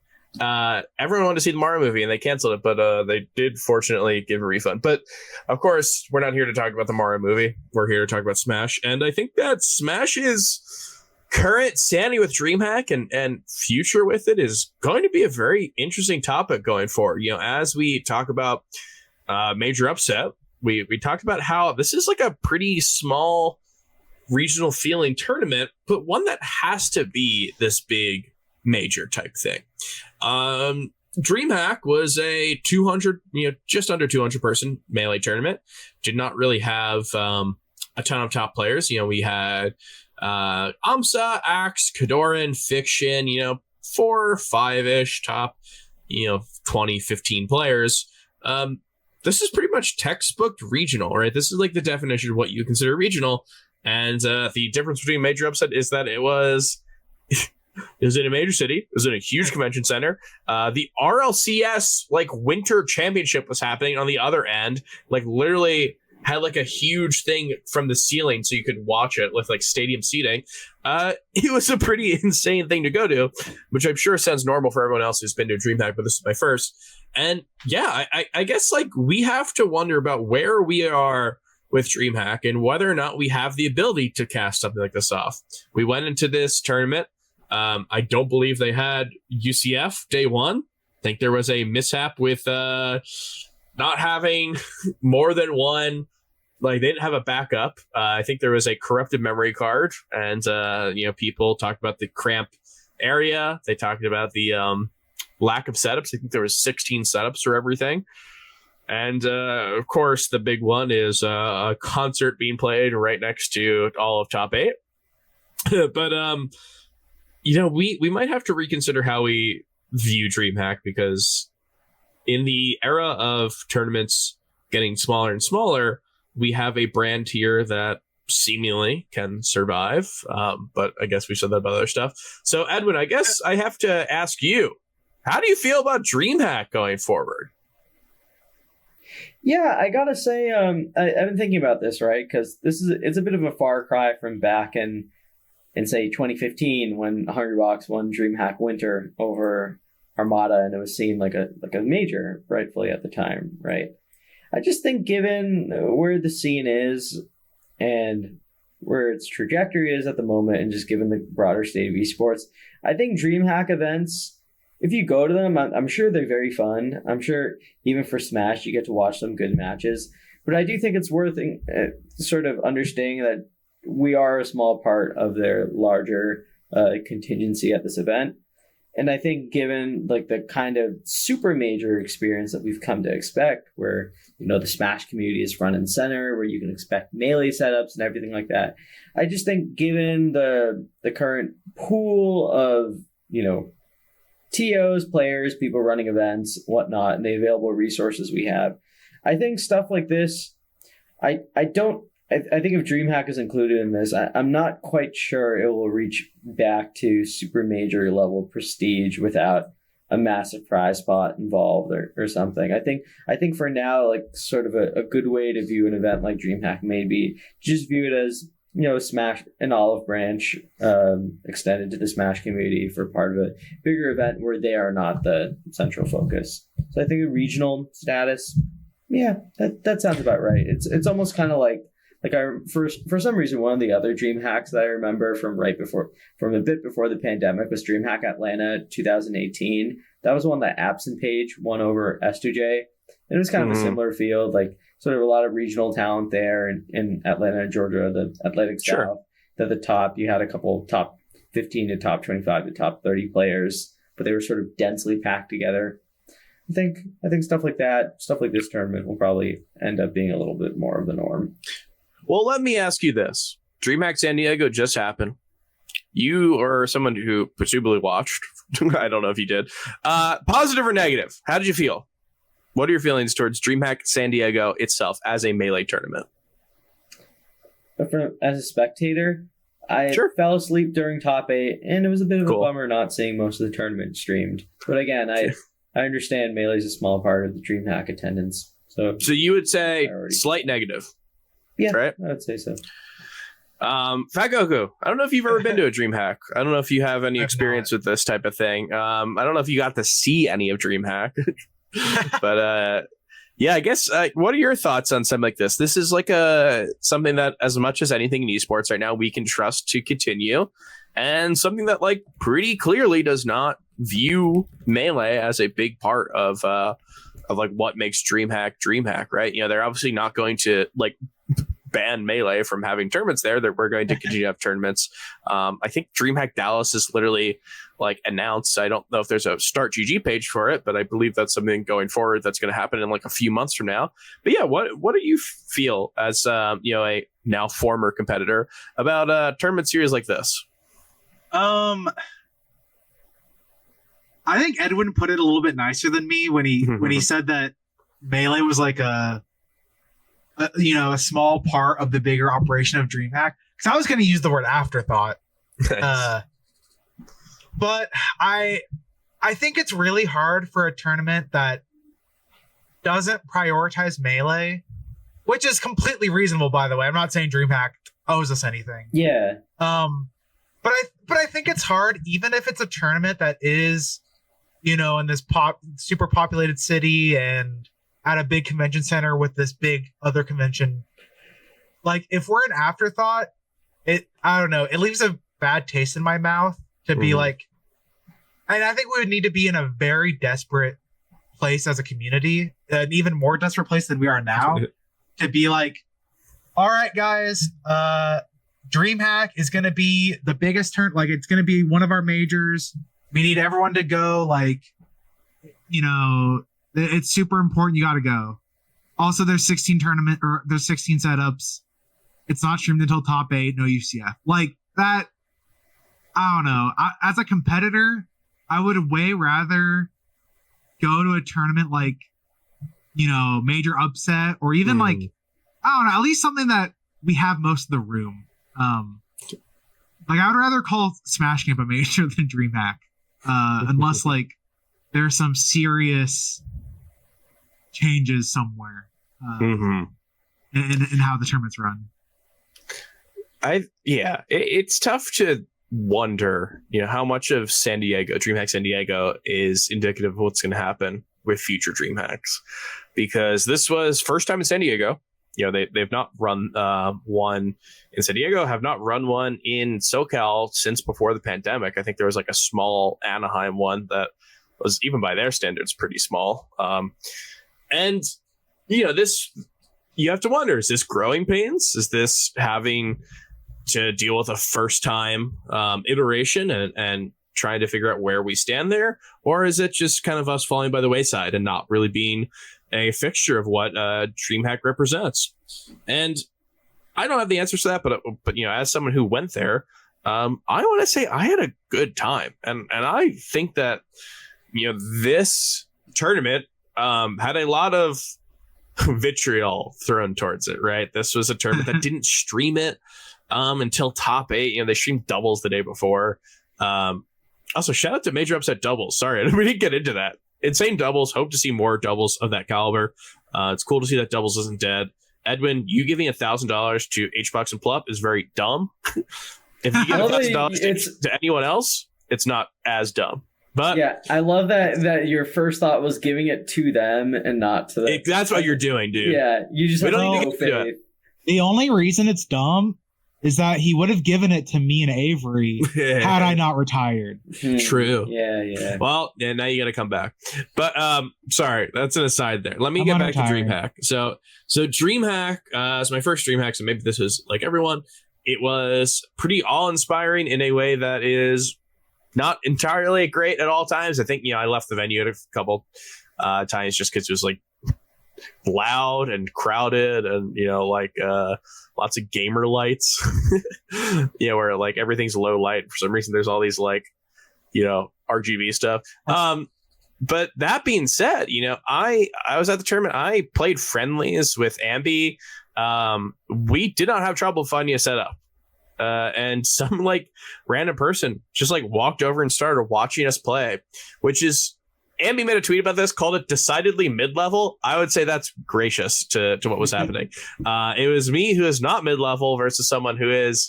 Everyone wanted to see the Mario movie, and they canceled it, but they did fortunately give a refund. But of course, we're not here to talk about the Mario movie. We're here to talk about Smash, and I think that Smash's current standing with DreamHack and future with it is going to be a very interesting topic going forward. As we talk about major upset, we talked about how this is like a pretty small regional feeling tournament, but one that has to be this big major type thing. DreamHack was a 200, just under 200 person melee tournament. Did not really have a ton of top players. We had Amsa, Axe, Kadoran, Fiction, 4 or 5-ish top, 20, 15 players. This is pretty much textbook regional, right? This is like the definition of what you consider regional. And the difference between major upset is that it was in a major city. It was in a huge convention center. The RLCS winter championship was happening on the other end. Literally had a huge thing from the ceiling so you could watch it with stadium seating. It was a pretty insane thing to go to, which I'm sure sounds normal for everyone else who's been to DreamHack, but this is my first. And yeah, I guess we have to wonder about where we are with DreamHack and whether or not we have the ability to cast something like this off. We went into this tournament. I don't believe they had UCF day one. I think there was a mishap with not having more than one. They didn't have a backup. I think there was a corrupted memory card, and people talked about the cramp area. They talked about the lack of setups. I think there was 16 setups for everything. And of course, the big one is a concert being played right next to all of top 8. But we might have to reconsider how we view DreamHack, because in the era of tournaments getting smaller and smaller, we have a brand here that seemingly can survive. But I guess we said that about other stuff. So Edwin, I guess I have to ask you, how do you feel about DreamHack going forward? Yeah, I gotta say, I've been thinking about this, right? Because it's a bit of a far cry from back in say 2015 when Hbox won DreamHack Winter over Armada, and it was seen like a major, rightfully at the time, right? I just think given where the scene is and where its trajectory is at the moment, and just given the broader state of esports, I think DreamHack events, if you go to them, I'm sure they're very fun. I'm sure even for Smash, you get to watch some good matches. But I do think it's worth sort of understanding that we are a small part of their larger contingency at this event. And I think given the kind of super major experience that we've come to expect, where, the Smash community is front and center, where you can expect melee setups and everything like that, I just think given the current pool of, TOs, players, people running events, whatnot, and the available resources we have, I think stuff like this, I think if DreamHack is included in this, I'm not quite sure it will reach back to super major level prestige without a massive prize pot involved or something. I think for now, sort of a good way to view an event like DreamHack may be just view it as, Smash, an olive branch extended to the Smash community for part of a bigger event where they are not the central focus. So I think a regional status, yeah, that sounds about right. It's almost kind of like for some reason, one of the other DreamHacks that I remember from a bit before the pandemic was DreamHack Atlanta 2018. That was one that Absent Page won over S2J. And it was kind of a similar field, sort of a lot of regional talent there in Atlanta, Georgia, the Athletics South. At the top, you had a couple top 15 to top 25 to top 30 players, but they were sort of densely packed together. I think stuff like that, stuff like this tournament will probably end up being a little bit more of the norm. Well, let me ask you this. DreamHack San Diego just happened. you are someone who presumably watched. I don't know if you did. Positive or negative? How did you feel? What are your feelings towards DreamHack San Diego itself as a Melee tournament? As a spectator, I fell asleep during top 8, and it was a bit of a bummer not seeing most of the tournament streamed. But again, I understand Melee is a small part of the DreamHack attendance. So you would say slight negative? Yeah, right? I would say so. FatGoku, I don't know if you've ever been to a DreamHack. I don't know if you have any experience with this type of thing. I don't know if you got to see any of DreamHack. But yeah, I guess what are your thoughts on something like this? This is like something that, as much as anything in esports right now, we can trust to continue, and something that like pretty clearly does not view Melee as a big part of like what makes DreamHack, right? You know, they're obviously not going to like ban Melee from having tournaments there. That we're going to continue to have tournaments. I think DreamHack Dallas is literally like announced. I don't know if there's a Start GG page for it, but I believe that's something going forward that's going to happen in like a few months from now. But yeah, what do you feel as you know, a now former competitor about a tournament series like this? I think Edwin put it a little bit nicer than me when he said that Melee was like a small part of the bigger operation of DreamHack. Because I was going to use the word afterthought. Nice. But I think it's really hard for a tournament that doesn't prioritize Melee, which is completely reasonable, by the way. I'm not saying DreamHack owes us anything. Yeah. But I think it's hard, even if it's a tournament that is, you know, in this super populated city and at a big convention center with this big other convention. Like, if we're an afterthought, I don't know, it leaves a bad taste in my mouth to be like, and I think we would need to be in a very desperate place as a community, an even more desperate place than we are now, to be like, all right, guys, DreamHack is going to be the biggest like it's going to be one of our majors. We need everyone to go. Like, you know, it's super important. You got to go. Also, there's 16 setups. It's not streamed until top 8. No UCF. Like that. I don't know. As a competitor, I would way rather go to a tournament like, you know, major upset, or even like, I don't know, at least something that we have most of the room. Like, I would rather call Smash Camp a major than DreamHack, unless like there's some serious changes somewhere in how the tournaments run. It's tough to wonder, you know, how much of DreamHack San Diego is indicative of what's going to happen with future DreamHacks, because this was first time in San Diego. You know, they've not run one in San Diego, have not run one in SoCal since before the pandemic. I think there was like a small Anaheim one that was, even by their standards, pretty small. And, you know, this, you have to wonder, is this growing pains? Is this having to deal with a first time iteration and trying to figure out where we stand there? Or is it just kind of us falling by the wayside and not really being a fixture of what DreamHack represents? And I don't have the answers to that, but you know, as someone who went there, I want to say I had a good time, and I think that, you know, this tournament had a lot of vitriol thrown towards it. Right, this was a tournament that didn't stream it until top 8. You know, they streamed doubles the day before. Also, shout out to Major Upset Doubles. Sorry, we didn't get into that. Insane doubles. Hope to see more doubles of that caliber. It's cool to see that doubles isn't dead. Edwin, you giving $1,000 to Hbox and Plup is very dumb. If you give $1,000 to anyone else, it's not as dumb. But yeah, I love that your first thought was giving it to them and not to them. That's what you're doing, dude. Yeah, you just have no faith. The only reason it's dumb is that he would have given it to me and Avery had I not retired. True. Yeah. Well, yeah, now you got to come back. But sorry, that's an aside there. Let me get back to DreamHack. So DreamHack is my first DreamHack, so maybe this is like everyone. It was pretty awe-inspiring in a way that is not entirely great at all times. I think, you know, I left the venue at a couple times just because it was like loud and crowded, and like lots of gamer lights. Where like everything's low light for some reason. There's all these like RGB stuff. But that being said, I was at the tournament. I played friendlies with Ambi. We did not have trouble finding a setup. And some like random person just like walked over and started watching us play, which is, Ambi made a tweet about this, called it decidedly mid-level. I would say that's gracious to what was happening. It was me who is not mid-level versus someone who is,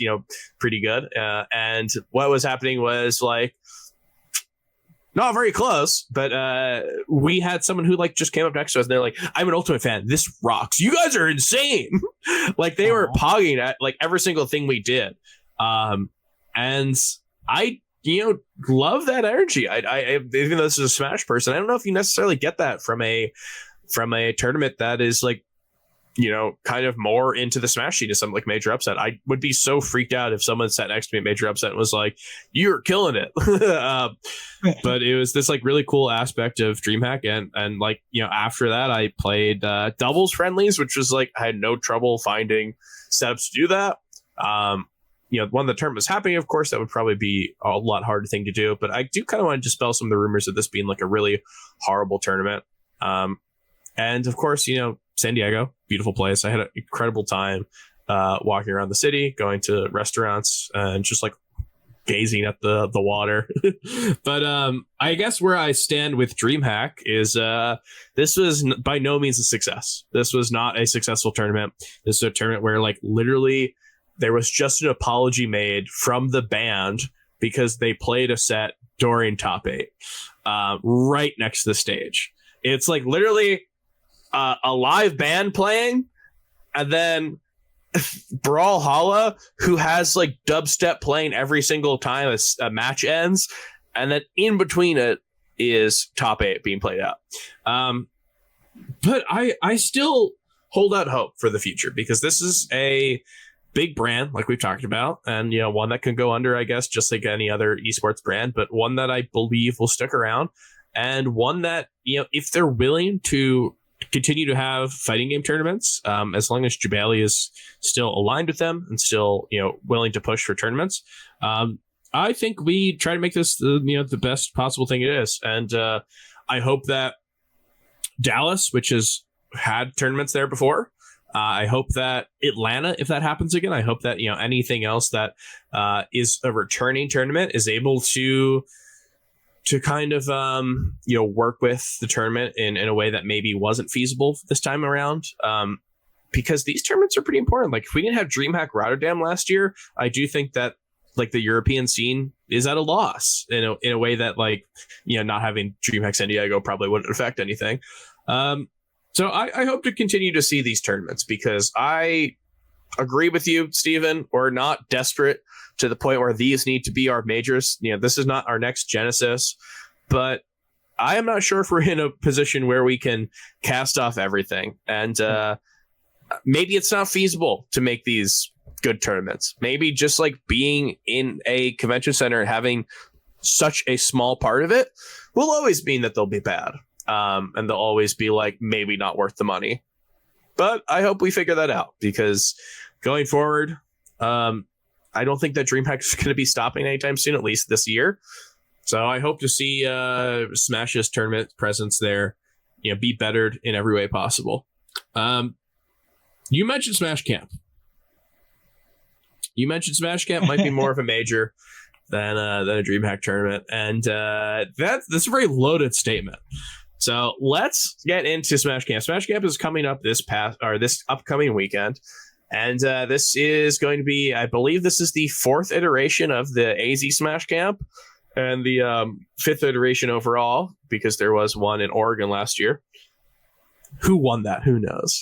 pretty good. And what was happening was like, not very close, but we had someone who like just came up next to us and they're like, I'm an Ultimate fan. This rocks. You guys are insane. Like they were pogging at like every single thing we did. And I, love that energy. I even though this is a Smash person, I don't know if you necessarily get that from a tournament that is like, kind of more into the Smash scene, to some like Major Upset. I would be so freaked out if someone sat next to me at Major Upset and was like, "You're killing it." But it was this like really cool aspect of DreamHack, and like after that, I played doubles friendlies, which was like I had no trouble finding setups to do that. When the tournament was happening, of course, that would probably be a lot harder thing to do. But I do kind of want to dispel some of the rumors of this being like a really horrible tournament. And of course, San Diego, beautiful place. I had an incredible time walking around the city, going to restaurants, and just like gazing at the water. But I guess where I stand with DreamHack is this was by no means a success. This was not a successful tournament. This is a tournament where like literally there was just an apology made from the band because they played a set during top 8 right next to the stage. It's like literally a live band playing, and then Brawlhalla, who has like dubstep playing every single time a match ends, and then in between it is top 8 being played out. But I still hold out hope for the future, because this is a big brand, like we've talked about, and one that can go under, I guess, just like any other esports brand, but one that I believe will stick around, and one that if they're willing to continue to have fighting game tournaments, as long as Jabali is still aligned with them and still willing to push for tournaments, I think we try to make this the best possible thing it is. And I hope that Dallas, which has had tournaments there before, I hope that Atlanta, if that happens again, I hope that anything else that is a returning tournament is able to kind of work with the tournament in a way that maybe wasn't feasible this time around, because these tournaments are pretty important. Like if we didn't have DreamHack Rotterdam last year, I do think that like the European scene is at a loss in a way that like not having DreamHack San Diego probably wouldn't affect anything. So I hope to continue to see these tournaments, because I agree with you, Steven. We're not desperate to the point where these need to be our majors. This is not our next Genesis, but I am not sure if we're in a position where we can cast off everything. And maybe it's not feasible to make these good tournaments. Maybe just like being in a convention center and having such a small part of it will always mean that they'll be bad. And they'll always be like maybe not worth the money. But I hope we figure that out, because going forward, I don't think that DreamHack is going to be stopping anytime soon, at least this year. So I hope to see Smash's tournament presence there, be bettered in every way possible. You mentioned Smash Camp. Might be more of a major than a DreamHack tournament, and that's a very loaded statement. So let's get into Smash Camp. Smash Camp is coming up this upcoming weekend. And this is going to be, I believe this is the 4th iteration of the AZ Smash Camp, and the 5th iteration overall, because there was one in Oregon last year. Who won that? Who knows?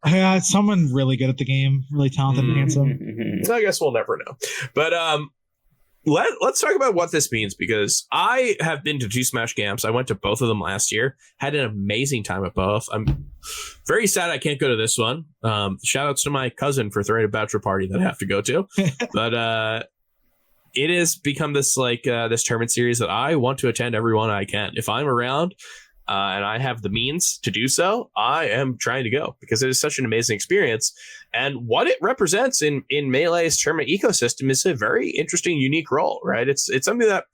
Yeah, someone really good at the game, really talented and handsome. So I guess we'll never know. But let's talk about what this means, because I have been to 2 Smash Camps. I went to both of them last year, had an amazing time at both. I'm very sad I can't go to this one. Shout outs to my cousin for throwing a bachelor party that I have to go to. But it has become this like this tournament series that I want to attend every one I can. If I'm around, and I have the means to do so, I am trying to go because it is such an amazing experience. And what it represents in Melee's tournament ecosystem is a very interesting, unique role, right? It's something that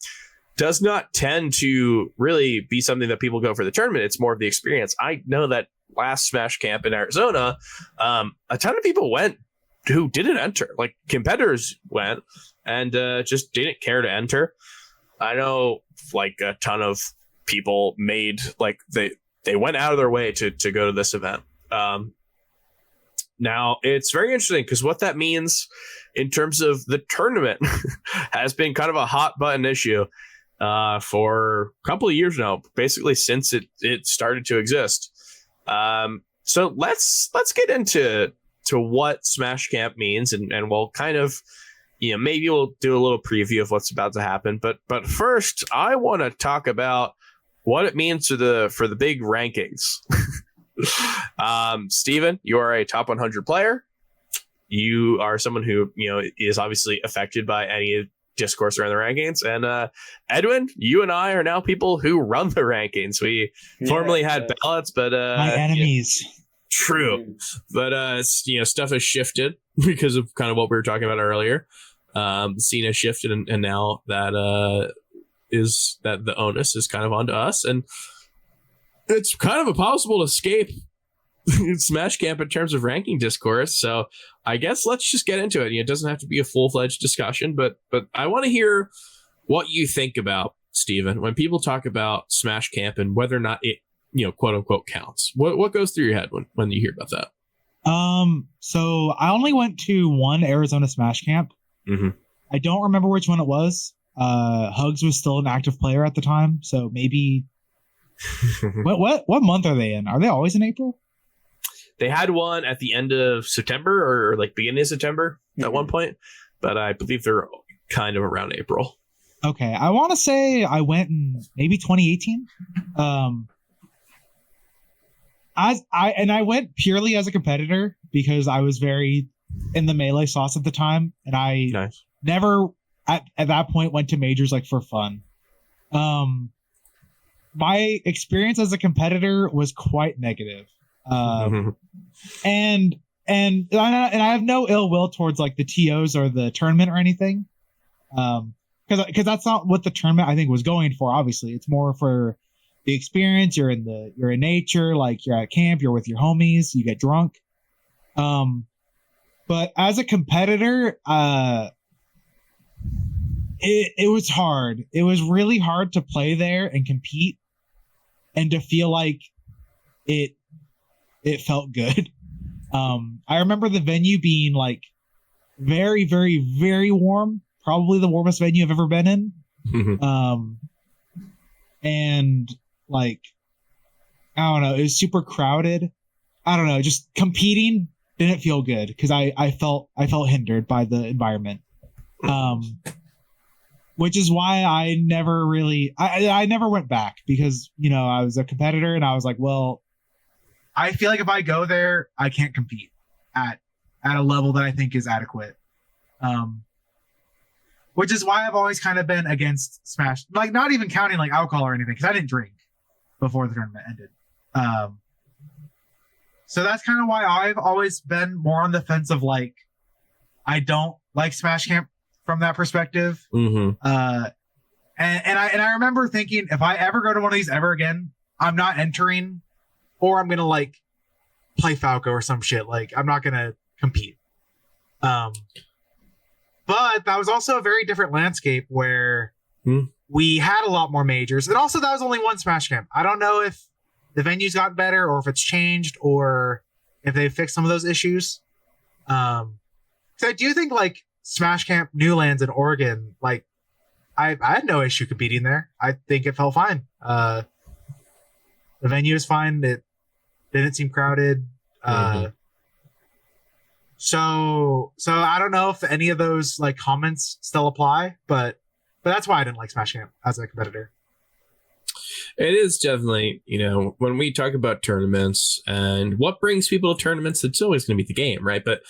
does not tend to really be something that people go for the tournament. It's more of the experience. I know that last Smash Camp in Arizona, a ton of people went who didn't enter. Like, competitors went and just didn't care to enter. I know like a ton of people made like they went out of their way to go to this event. Now it's very interesting because what that means in terms of the tournament has been kind of a hot button issue for a couple of years now, basically since it started to exist. So let's get into what Smash Camp means, and we'll kind of, maybe we'll do a little preview of what's about to happen. But first, I want to talk about what it means for the big rankings. Steven, you are a top 100 player. You are someone who, is obviously affected by any discourse around the rankings. And Edwin, you and I are now people who run the rankings. We formerly had ballots, but my enemies. True. But stuff has shifted because of kind of what we were talking about earlier. The scene has shifted, and now that is that the onus is kind of onto us, and it's kind of impossible to escape Smash Camp in terms of ranking discourse. So I guess let's just get into it. It doesn't have to be a full-fledged discussion, but I want to hear what you think about, Steven, when people talk about Smash Camp and whether or not it, quote unquote counts. What goes through your head when you hear about that? So I only went to one Arizona Smash Camp. Mm-hmm. I don't remember which one it was. Hugs was still an active player at the time, so maybe. what month are they in? Are they always in April? They had one at the end of September or like beginning of September at one point, but I believe they're kind of around April. Okay, I want to say I went in maybe 2018. I went purely as a competitor because I was very in the Melee sauce at the time, and I never at that point went to majors like for fun. My experience as a competitor was quite negative. And I have no ill will towards like the TOs or the tournament or anything. Because that's not what the tournament I think was going for. Obviously, it's more for the experience. You're in nature, like you're at camp, you're with your homies, you get drunk. But as a competitor, it was hard. It was really hard to play there and compete and to feel like it felt good. I remember the venue being like very, very, very warm. Probably the warmest venue I've ever been in. And like, I don't know, it was super crowded. I don't know, just competing didn't feel good because I felt hindered by the environment. Which is why I never really I never went back because I was a competitor and I was like, well, I feel like if I go there, I can't compete at a level that I think is adequate. Which is why I've always kind of been against Smash, like not even counting like alcohol or anything, because I didn't drink before the tournament ended. So that's kind of why I've always been more on the fence of like, I don't like Smash Camp from that perspective. And I remember thinking, if I ever go to one of these ever again, I'm not entering, or I'm gonna like play Falco or some shit. Like I'm not gonna compete. But that was also a very different landscape where we had a lot more majors. And also that was only one Smash Camp. I don't know if the venue's got better or if it's changed or if they fixed some of those issues. So I do think like Smash Camp Newlands in Oregon, like I had no issue competing there. I think it felt fine. The venue is fine. It didn't seem crowded. So I don't know if any of those like comments still apply, but that's why I didn't like Smash Camp as a competitor. It is definitely, when we talk about tournaments and what brings people to tournaments, it's always going to be the game, right? But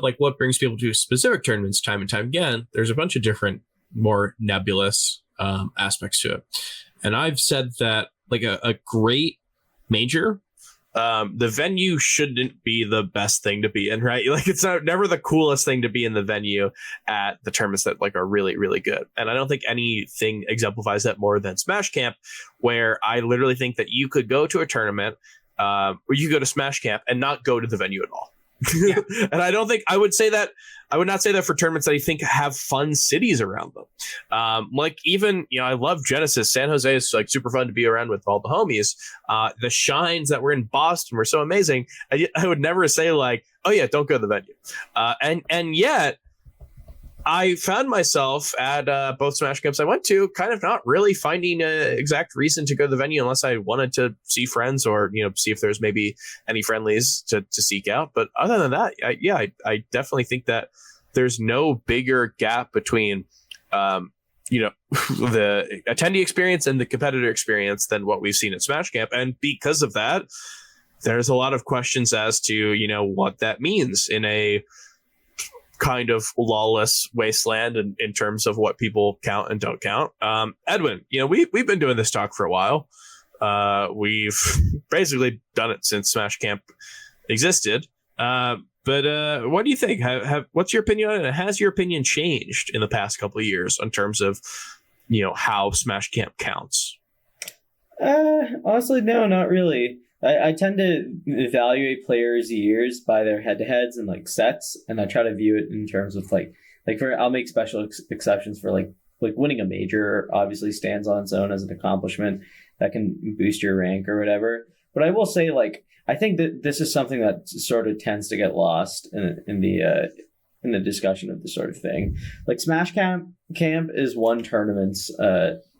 like what brings people to specific tournaments time and time again, there's a bunch of different, more nebulous aspects to it. And I've said that like a great major, the venue shouldn't be the best thing to be in, right? Like it's never the coolest thing to be in the venue at the tournaments that like are really, really good. And I don't think anything exemplifies that more than Smash Camp, where I literally think that you could go to a tournament, or you go to Smash Camp and not go to the venue at all. Yeah. And I don't think I would not say that for tournaments that I think have fun cities around them. Like even, I love Genesis. San Jose is like super fun to be around with all the homies. The shines that were in Boston were so amazing. I would never say like, oh yeah, don't go to the venue. And yet I found myself at both Smash Camps I went to kind of not really finding an exact reason to go to the venue unless I wanted to see friends or, see if there's maybe any friendlies to seek out. But other than that, I definitely think that there's no bigger gap between, the attendee experience and the competitor experience than what we've seen at Smash Camp. And because of that, there's a lot of questions as to, what that means in a kind of lawless wasteland in terms of what people count and don't count. Edwin, we've been doing this talk for a while. We've basically done it since Smash Camp existed. But what do you think? What's your opinion on it? Has your opinion changed in the past couple of years in terms of, how Smash Camp counts? Honestly, no, not really. I tend to evaluate players' years by their head-to-heads and like sets, and I try to view it in terms of I'll make special exceptions for like winning a major. Obviously, stands on its own as an accomplishment that can boost your rank or whatever. But I will say, I think that this is something that sort of tends to get lost in the discussion of this sort of thing. Like Smash Camp is one tournament's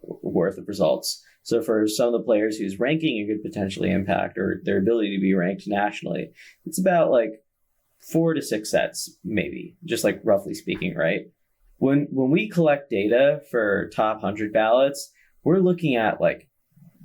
worth of results. So for some of the players whose ranking it could potentially impact or their ability to be ranked nationally, it's about 4 to 6 sets, maybe, just roughly speaking, right? When we collect data for top 100 ballots, we're looking at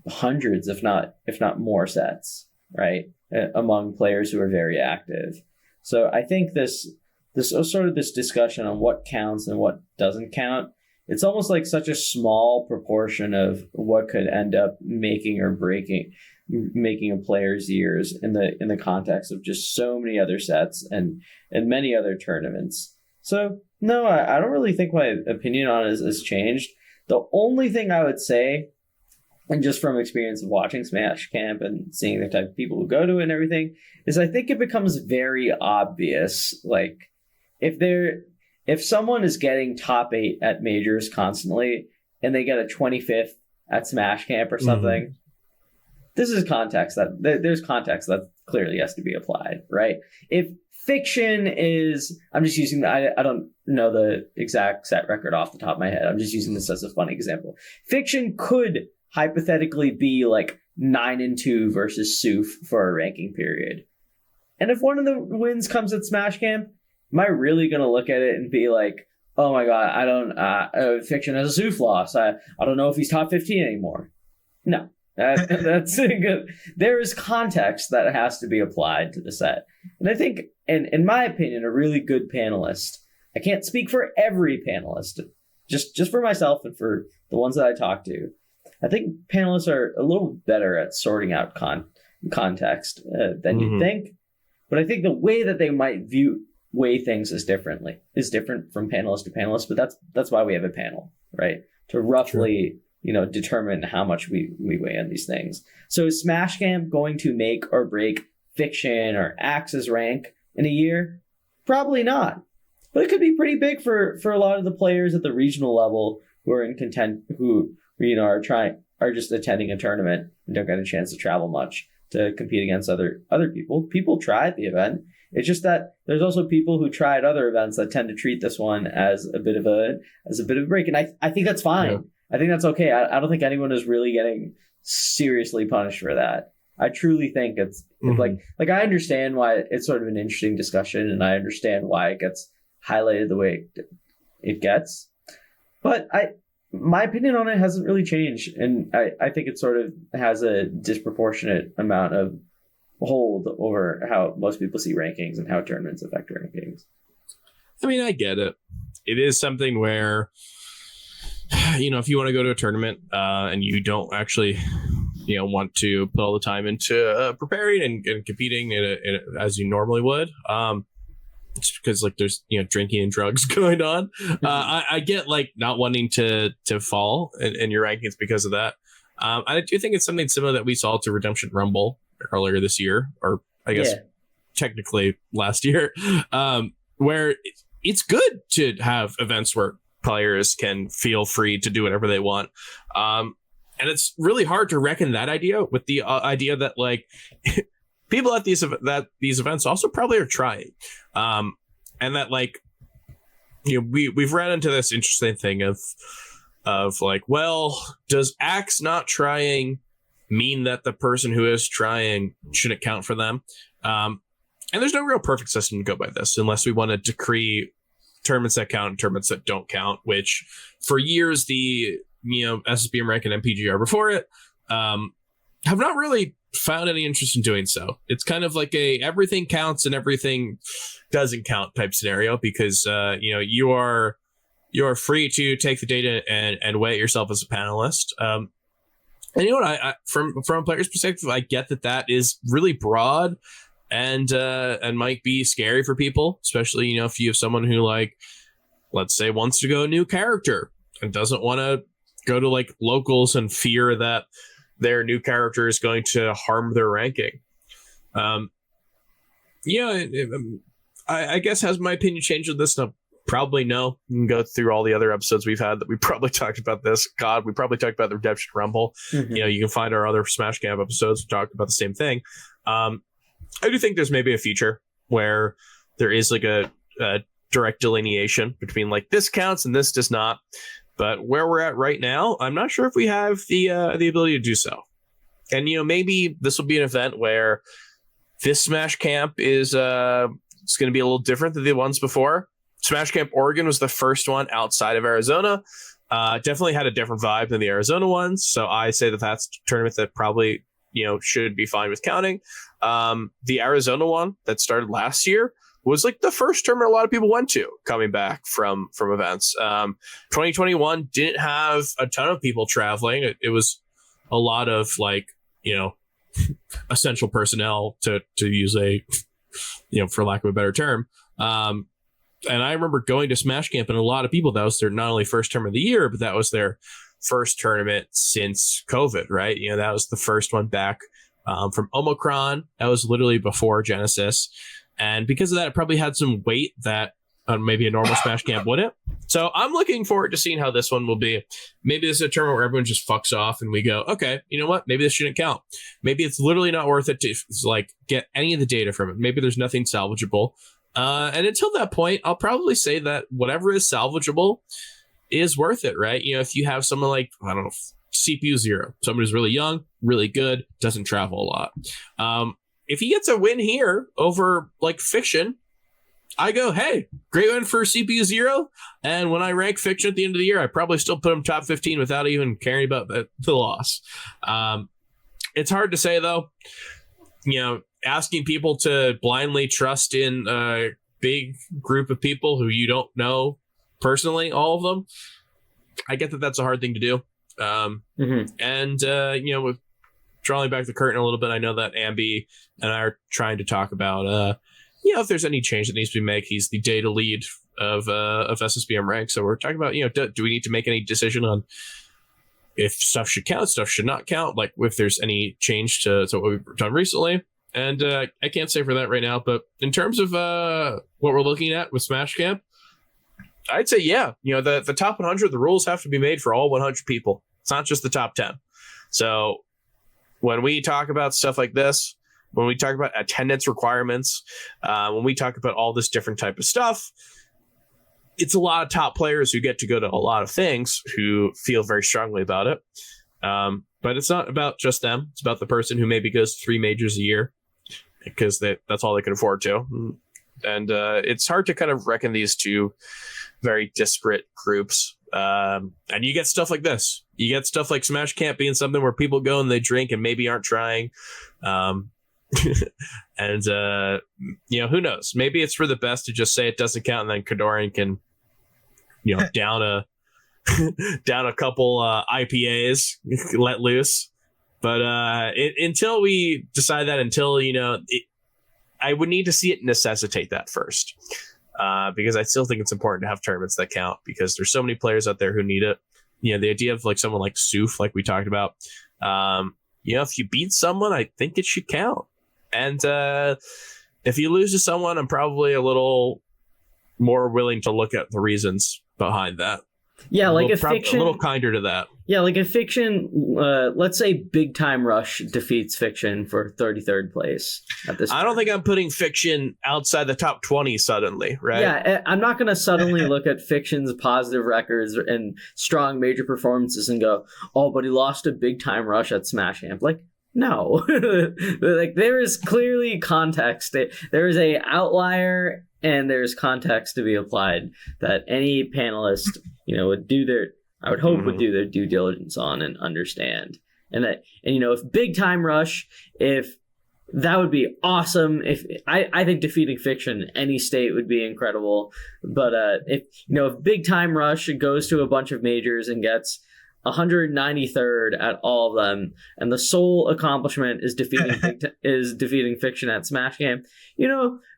hundreds, if not more sets, right? Among players who are very active. So I think this discussion on what counts and what doesn't count, it's almost like such a small proportion of what could end up making or breaking a player's years in the context of just so many other sets and many other tournaments. So no, I don't really think my opinion on it has changed. The only thing I would say, and just from experience of watching Smash Camp and seeing the type of people who go to it and everything, is I think it becomes very obvious, if someone is getting top 8 at majors constantly and they get a 25th at Smash Camp or something, this is context there's context that clearly has to be applied, right? If Fiction is, I'm just using, I don't know the exact set record off the top of my head. I'm just using this as a funny example. Fiction could hypothetically be 9-2 versus Soof for a ranking period. And if one of the wins comes at Smash Camp, am I really going to look at it and be like, oh my God, I don't, Fiction has a Soof loss. I don't know if he's top 15 anymore. No, that's good. There is context that has to be applied to the set. And I think, in my opinion, a really good panelist, I can't speak for every panelist, just for myself and for the ones that I talk to. I think panelists are a little better at sorting out context than you'd think. But I think the way that they might weigh things is different from panelist to panelist, but that's why we have a panel, right? To roughly, determine how much we weigh in these things. So is Smash Camp going to make or break Fiction or Axe's rank in a year? Probably not. But it could be pretty big for a lot of the players at the regional level who are in who are just attending a tournament and don't get a chance to travel much to compete against other people. People try at the event. It's just that there's also people who try at other events that tend to treat this one as a bit of a break. And I think that's fine. Yeah. I think that's okay. I don't think anyone is really getting seriously punished for that. I truly think it's like I understand why it's sort of an interesting discussion, and I understand why it gets highlighted the way it gets. But my opinion on it hasn't really changed, and I think it sort of has a disproportionate amount of hold over how most people see rankings and how tournaments affect rankings. I mean, I get it. It is something where, if you want to go to a tournament and you don't actually, want to put all the time into preparing and competing as you normally would. It's because like there's drinking and drugs going on. I get like not wanting to fall in your rankings because of that. I do think it's something similar that we saw to Redemption Rumble earlier this year, or I guess technically last year, where it's good to have events where players can feel free to do whatever they want. And it's really hard to reckon that idea with the idea that like people at these events also probably are trying. And that like, we've ran into this interesting thing of like, well, does Axe not trying mean that the person who is trying shouldn't count for them? And there's no real perfect system to go by this unless we want to decree tournaments that count and tournaments that don't count, which for years the SSBM rank and MPGR before it have not really found any interest in doing so. It's kind of like a everything counts and everything doesn't count type scenario because you are free to take the data and weigh it yourself as a panelist. And you know what, I from a player's perspective, I get that is really broad and might be scary for people, especially if you have someone who, like, let's say wants to go a new character and doesn't want to go to like locals and fear that their new character is going to harm their ranking. I guess has my opinion changed on this? No, probably no. You can go through all the other episodes we've had that we probably talked about this. God, we probably talked about the Redemption Rumble. Mm-hmm. You can find our other Smash Camp episodes. We talked about the same thing. I do think there's maybe a future where there is like a direct delineation between like this counts and this does not. But where we're at right now, I'm not sure if we have the ability to do so. And maybe this will be an event where this Smash Camp is it's going to be a little different than the ones before. Smash Camp Oregon was the first one outside of Arizona. Definitely had a different vibe than the Arizona ones. So I say that that's a tournament that probably should be fine with counting. The Arizona one that started last year was like the first tournament a lot of people went to coming back from events. 2021 didn't have a ton of people traveling. It was a lot of like, essential personnel to use a, for lack of a better term. And I remember going to Smash Camp and a lot of people, that was their not only first tournament of the year, but that was their first tournament since COVID, right? That was the first one back from Omicron. That was literally before Genesis. And because of that, it probably had some weight that maybe a normal Smash Camp wouldn't. So I'm looking forward to seeing how this one will be. Maybe this is a tournament where everyone just fucks off and we go, okay, you know what? Maybe this shouldn't count. Maybe it's literally not worth it to like get any of the data from it. Maybe there's nothing salvageable. And until that point, I'll probably say that whatever is salvageable is worth it, right? If you have someone like, I don't know, CPU Zero, someone who's really young, really good, doesn't travel a lot. If he gets a win here over like Fiction, I go, hey, great win for CPU Zero. And when I rank Fiction at the end of the year, I probably still put him top 15 without even caring about the loss. It's hard to say, though. Asking people to blindly trust in a big group of people who you don't know personally, all of them, I get that that's a hard thing to do. And, with drawing back the curtain a little bit, I know that Ambi and I are trying to talk about, if there's any change that needs to be made. He's the data lead of SSBM rank. So we're talking about, do we need to make any decision on if stuff should count, stuff should not count, like if there's any change to what we've done recently. And I can't say for that right now, but in terms of what we're looking at with Smash Camp, I'd say, the top 100, the rules have to be made for all 100 people. It's not just the top 10. So when we talk about stuff like this, when we talk about attendance requirements, when we talk about all this different type of stuff, it's a lot of top players who get to go to a lot of things who feel very strongly about it. But it's not about just them. It's about the person who maybe goes 3 majors a year because that's all they can afford to. And it's hard to kind of reckon these two very disparate groups. And you get stuff like this. You get stuff like Smash Camp being something where people go and they drink and maybe aren't trying. And, who knows? Maybe it's for the best to just say it doesn't count, and then Kadoran can, down a couple IPAs, let loose. But until we decide that, I would need to see it necessitate that first, because I still think it's important to have tournaments that count, because there's so many players out there who need it. The idea of like someone like Soof, like we talked about, if you beat someone, I think it should count. And if you lose to someone, I'm probably a little more willing to look at the reasons behind that. Yeah, like a fiction, a little kinder to that. Yeah, like a fiction. Let's say Big Time Rush defeats fiction for 33rd place at this. I don't think I'm putting fiction outside the top 20 suddenly, right? Yeah, I'm not going to suddenly look at fiction's positive records and strong major performances and go, "Oh, but he lost a Big Time Rush at Smash Camp." Like, no, like there is clearly context. There is a outlier, and there's context to be applied that any panelist, would do I would hope would do their due diligence on and understand. And if Big Time Rush, if that would be awesome. If I think defeating fiction in any state would be incredible. But if Big Time Rush goes to a bunch of majors and gets 193rd at all of them, and the sole accomplishment is defeating fiction at Smash Game,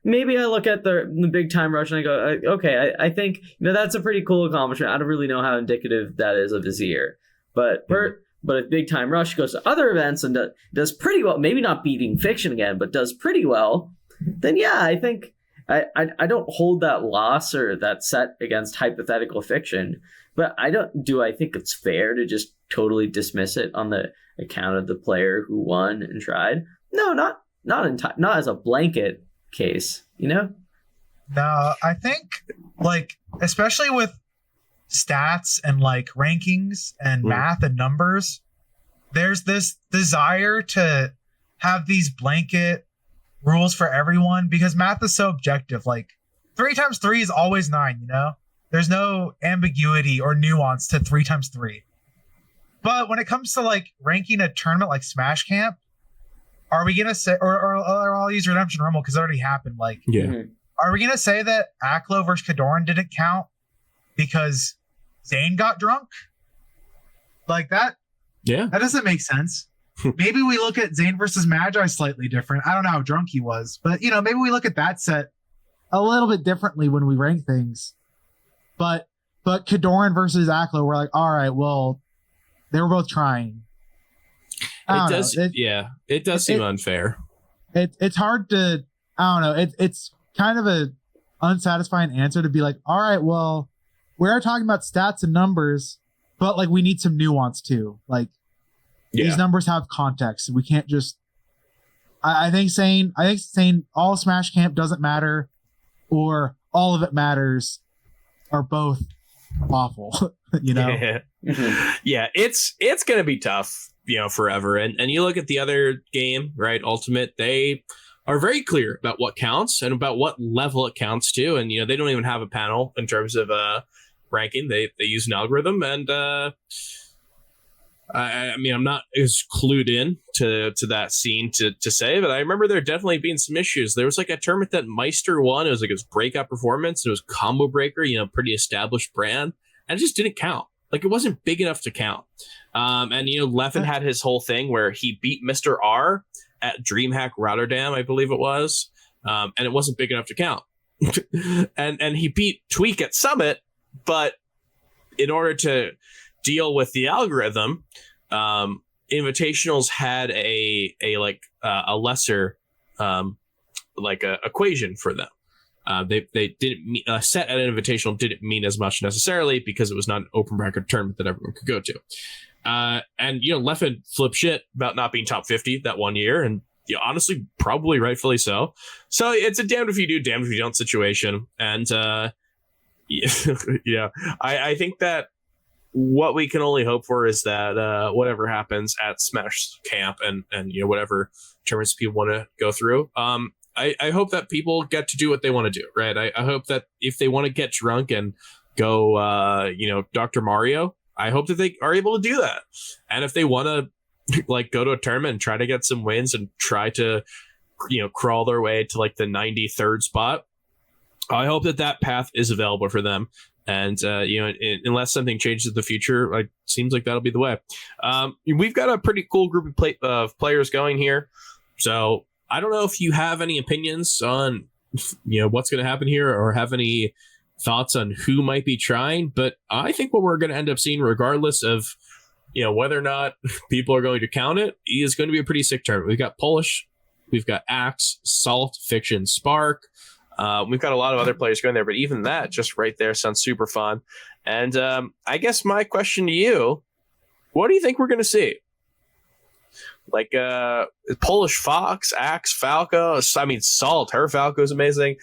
maybe I look at the Big Time Rush and I go, okay, I think that's a pretty cool accomplishment. I don't really know how indicative that is of his year, but if Big Time Rush goes to other events and does pretty well, maybe not beating fiction again, but does pretty well, then yeah, I think I don't hold that loss or that set against hypothetical fiction. But I think it's fair to just totally dismiss it on the account of the player who won and tried? No, not as a blanket case, No, I think especially with stats and rankings and math and numbers, there's this desire to have these blanket rules for everyone because math is so objective. 3 times 3 is always 9, There's no ambiguity or nuance to 3 times 3. But when it comes to ranking a tournament like Smash Camp, are we gonna say, or I'll use Redemption Rumble because it already happened. Are we gonna say that Aklo versus Kadoran didn't count because Zane got drunk? That? Yeah, that doesn't make sense. Maybe we look at Zane versus Magi slightly different. I don't know how drunk he was, but maybe we look at that set a little bit differently when we rank things. But Kadoran versus Aklo, we're all right, well, they were both trying. It does seem unfair. It's hard to, I don't know. It's kind of a unsatisfying answer to be all right, well, we are talking about stats and numbers, but we need some nuance too. These numbers have context. We can't just. I think saying all Smash Camp doesn't matter, or all of it matters, are both awful. Yeah, it's gonna be tough, forever. And you look at the other game, right? Ultimate, they are very clear about what counts and about what level it counts to, and they don't even have a panel in terms of ranking. They use an algorithm, and I'm not as clued in to that scene to say, but I remember there definitely being some issues. There was a tournament that Meister won. It was his breakout performance. It was Combo Breaker, pretty established brand, and it just didn't count. It wasn't big enough to count. And Leffen had his whole thing where he beat Mr. R at DreamHack Rotterdam, I believe it was, and it wasn't big enough to count. and he beat Tweak at Summit, but in order to deal with the algorithm, invitationals had a lesser equation for them. They didn't set at an invitational didn't mean as much necessarily because it was not an open bracket tournament that everyone could go to. And Leffen flipped shit about not being top 50 that one year, and honestly, probably rightfully so. So it's a damned if you do, damned if you don't situation. And I think that what we can only hope for is that whatever happens at Smash Camp and whatever tournaments people want to go through, I hope that people get to do what they want to do, right? I hope that if they want to get drunk and go, Dr. Mario, I hope that they are able to do that. And if they want to go to a tournament and try to get some wins and try to, crawl their way to the 93rd spot, I hope that path is available for them. And unless something changes in the future, it seems like that'll be the way. We've got a pretty cool group of players going here, so I don't know if you have any opinions on what's going to happen here, or have any thoughts on who might be trying. But I think what we're going to end up seeing, regardless of whether or not people are going to count it, is going to be a pretty sick tournament. We've got Polish, we've got Axe, Salt, Fiction, Spark. We've got a lot of other players going there, but even that just right there sounds super fun. And I guess my question to you, what do you think we're going to see? Like Polish Fox, Axe, Falco. I mean, Salt, her Falco is amazing.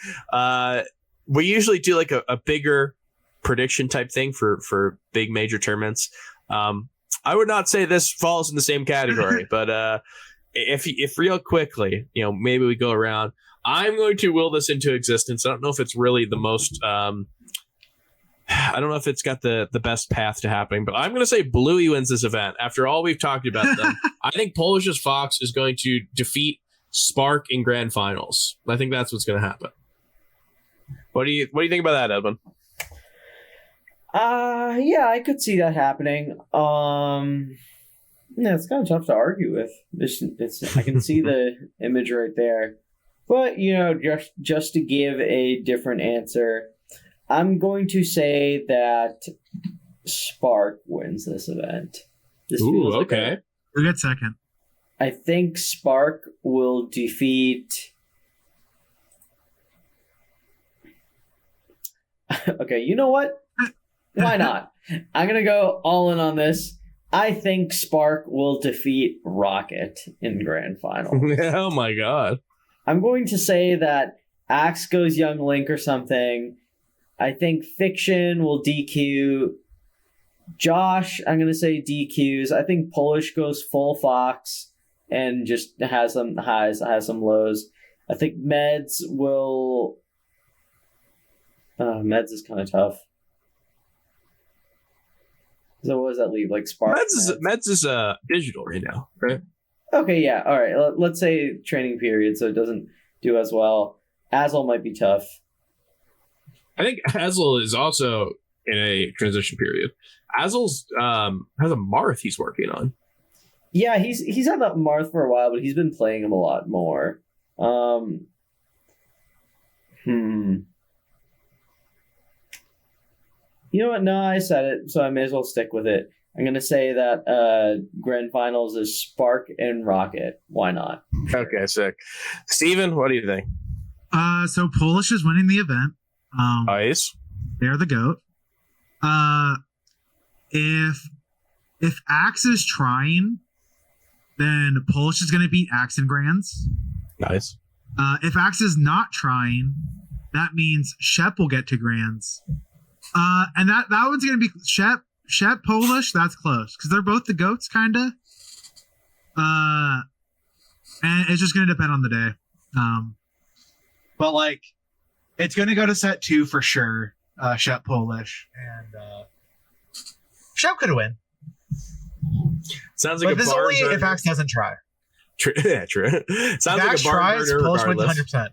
We usually do like a bigger prediction type thing for big major tournaments. I would not say this falls in the same category, but if real quickly, maybe we go around. I'm going to will this into existence. I don't know if it's really the most. I don't know if it's got the best path to happening, but I'm going to say Bluey wins this event. After all we've talked about them, I think Polish's Fox is going to defeat Spark in grand finals. I think that's what's going to happen. What do you think about that, Edwin? Yeah, I could see that happening. Yeah, it's kind of tough to argue with. I can see the image right there. But, just to give a different answer, I'm going to say that Spark wins this event. This feels like okay. A good second. I think Spark will defeat... Okay, you know what? Why not? I'm going to go all in on this. I think Spark will defeat Rocket in grand final. Oh my god. I'm going to say that Axe goes Young Link or something. I think Fiction will DQ. Josh, I'm going to say DQs. I think Polish goes full Fox and just has some highs, has some lows. I think Meds will... Meds is kind of tough. So what does that leave? Like Spark? Meds is digital right now, right? Okay, yeah. All right. Let's say training period, so it doesn't do as well. Azel might be tough. I think Azel is also in a transition period. Azel's has a Marth he's working on. Yeah, he's had that Marth for a while, but he's been playing him a lot more. You know what? No, I said it, so I may as well stick with it. I'm going to say that grand finals is Spark and Rocket. Why not? Okay, sick. Steven, what do you think? So Polish is winning the event. Nice. They're the GOAT. If Axe is trying, then Polish is going to beat Axe in grands. Nice. If Axe is not trying, that means Shep will get to grands. And that one's going to be Shep Polish. That's close because they're both the GOATs, kind of. And it's just going to depend on the day. But like, it's going to go to set 2 for sure. Shep Polish and Shep could win. Sounds like but a this bar only burner. If Axe doesn't try. Yeah, true. Sounds like a bar tries, burner Polish wins regardless.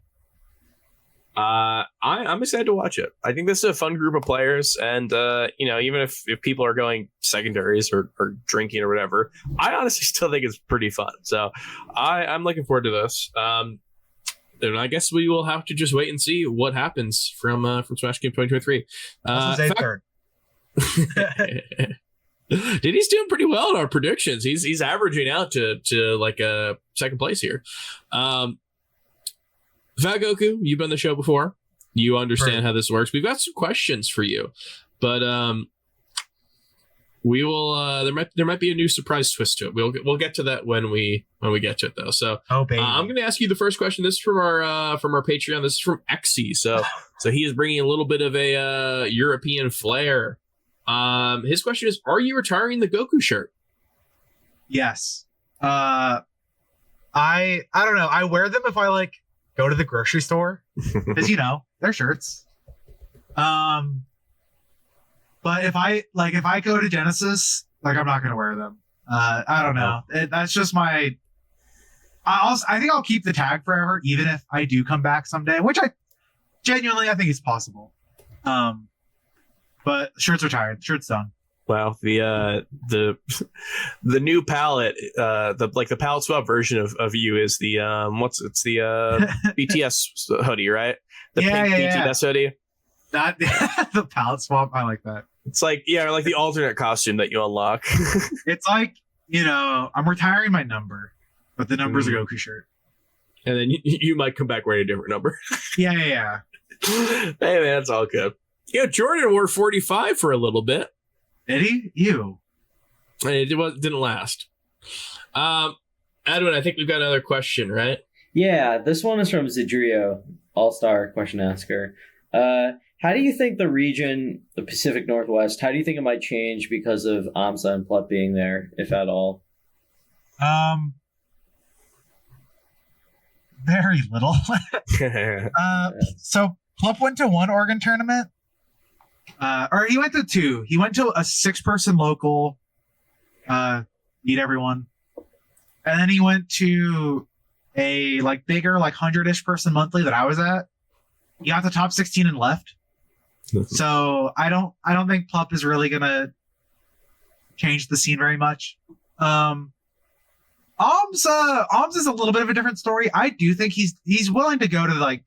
100%. I'm excited to watch it. I think this is a fun group of players, and even if people are going secondaries or drinking or whatever, I honestly still think it's pretty fun. So I'm looking forward to this. And I guess we will have to just wait and see what happens from Smash Game 2023. Third. Dude, he's doing pretty well in our predictions. He's averaging out to like a second place here. FatGoku, you've been on the show before. You understand how this works. We've got some questions for you, but we will. There might be a new surprise twist to it. We'll get to that when we get to it though. So I'm going to ask you the first question. This is from our Patreon. This is from Exy. So he is bringing a little bit of a European flair. His question is: are you retiring the Goku shirt? Yes. I don't know. I wear them if I go to the grocery store because they're shirts. But if I go to Genesis, I'm not gonna wear them. I don't know. That's just my. I think I'll keep the tag forever, even if I do come back someday, which I genuinely think is possible. But shirt's retired. Shirt's done. Wow, the new palette, the palette swap version of you is the BTS hoodie, right? The pink BTS hoodie. That the palette swap. I like that. It's like like the alternate costume that you unlock. It's like, I'm retiring my number, but the number's a Goku shirt. And then you might come back wearing a different number. Yeah. Hey man, it's all good. Jordan wore 45 for a little bit. Did he? Ew. It didn't last. Edwin, I think we've got another question, right? Yeah, this one is from Zadrio, all-star question asker. How do you think the region, the Pacific Northwest, how do you think it might change because of AMSA and Plup being there, if at all? Very little. So Plup went to one Oregon tournament. Or he went to two. He went to a 6-person local, meet everyone. And then he went to a bigger 100-ish person monthly that I was at. He got the top 16 and left. So I don't think Plup is really gonna change the scene very much. AMSA is a little bit of a different story. I do think he's willing to go to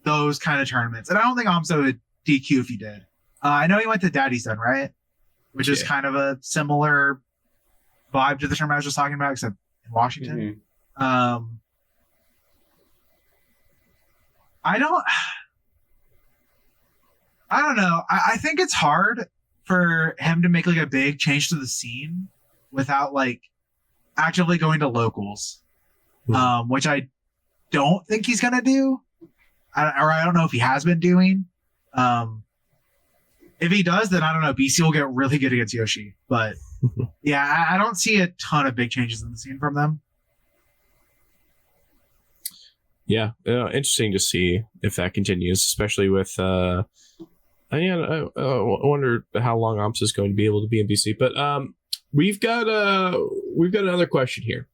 those kind of tournaments, and I don't think AMSA would DQ if he did. I know he went to Daddy's Den, right? Which is kind of a similar vibe to the tournament I was just talking about, except in Washington. Mm-hmm. I don't know. I think it's hard for him to make a big change to the scene without actively going to locals, which I don't think he's gonna do, or I don't know if he has been doing. If he does, then I don't know. BC will get really good against Yoshi, but yeah, I don't see a ton of big changes in the scene from them. Yeah, interesting to see if that continues, especially with. I wonder how long AMSA is going to be able to be in BC, but we've got another question here,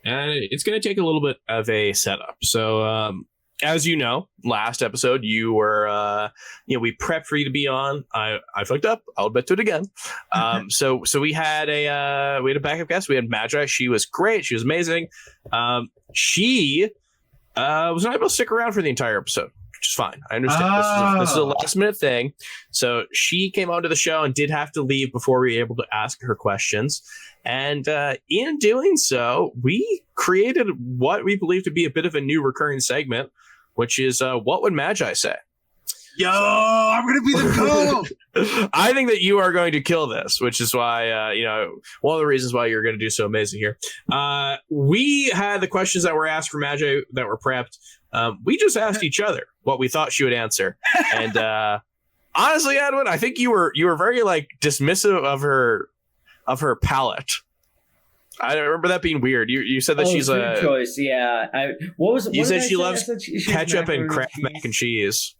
and it's going to take a little bit of a setup. So, as you know, last episode you were, we prepped for you to be on. I fucked up. I'll bet to it again. So we had a backup guest. We had Magi. She was great. She was amazing. She was not able to stick around for the entire episode, which is fine. I understand. This is a last minute thing. So she came onto the show and did have to leave before we were able to ask her questions. And in doing so, we created what we believe to be a bit of a new recurring segment, which is what would Magi say? Yo, I'm going to be the GOAT. I think that you are going to kill this, which is why, one of the reasons why you're going to do so amazing here. We had the questions that were asked for Magi that were prepped. We just asked each other what we thought she would answer. And honestly, Edwin, I think you were very dismissive of her palette. I remember that being weird. You said that she's a choice. Yeah. You said she loves ketchup and Kraft mac and cheese.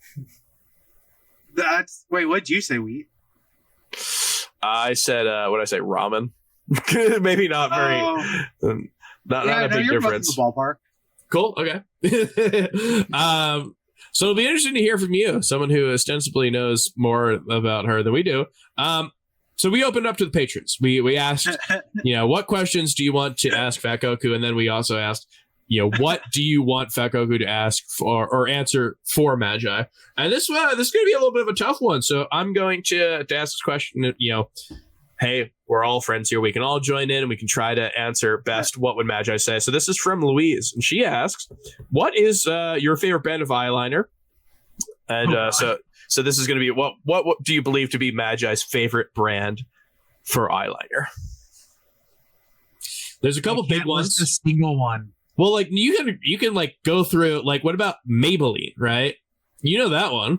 Wait, what'd you say, Wheat? I said, what did I say? Ramen. Maybe not very, not a big difference. In the ballpark. Cool. Okay. So it'll be interesting to hear from you, someone who ostensibly knows more about her than we do. So we opened up to the patrons. We asked, what questions do you want to ask FatGoku? And then we also asked, what do you want FatGoku to ask for or answer for Magi? And this is going to be a little bit of a tough one. So I'm going to ask this question, hey, we're all friends here. We can all join in and we can try to answer best what would Magi say. So this is from Louise. And she asks, what is your favorite brand of eyeliner? And so this is going to be, what do you believe to be Magi's favorite brand for eyeliner? There's a couple big ones. A single one. Well, you can go through, what about Maybelline, right? You know that one.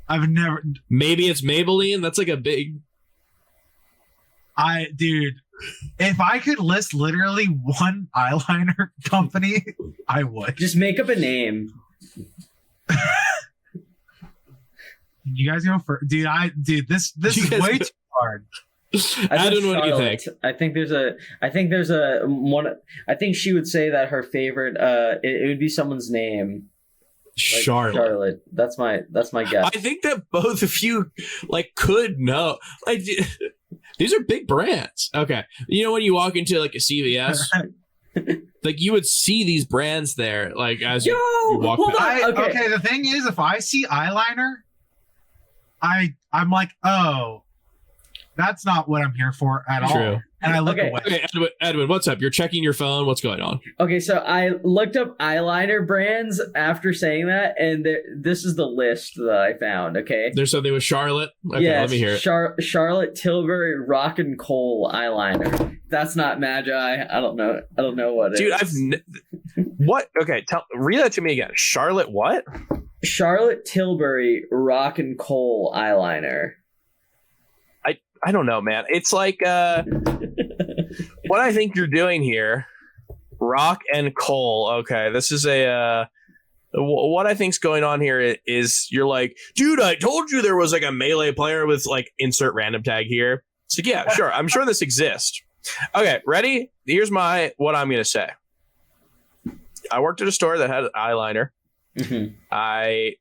I've never. Maybe it's Maybelline. That's a big. Dude, if I could list literally one eyeliner company, I would. Just make up a name. You guys go for, dude. This is way too hard. Adam, what do you think? I think there's a one. I think she would say that her favorite. It would be someone's name. Charlotte. That's my guess. I think that both of you could know. These are big brands. Okay, you know when you walk into a CVS, you would see these brands there. As you walk. Hold on. Okay, the thing is, if I see eyeliner, I'm like, oh, that's not what I'm here for at all. And I look away. Okay, Edwin, what's up? You're checking your phone. What's going on? Okay, so I looked up eyeliner brands after saying that, and this is the list that I found. Okay, there's something with Charlotte. Okay, yes, let me hear it. Charlotte Tilbury Rock and Coal eyeliner. That's not Magi. I don't know what it is. Dude, what? Okay, read that to me again. Charlotte what? Charlotte Tilbury Rock and Coal eyeliner. I don't know, man. It's what I think you're doing here. Rock and coal. Okay, this is what I think's going on here is you're like, dude, I told you there was a melee player with insert random tag here. So yeah, sure. I'm sure this exists. Okay, ready? Here's what I'm gonna say. I worked at a store that had eyeliner. Mm-hmm. I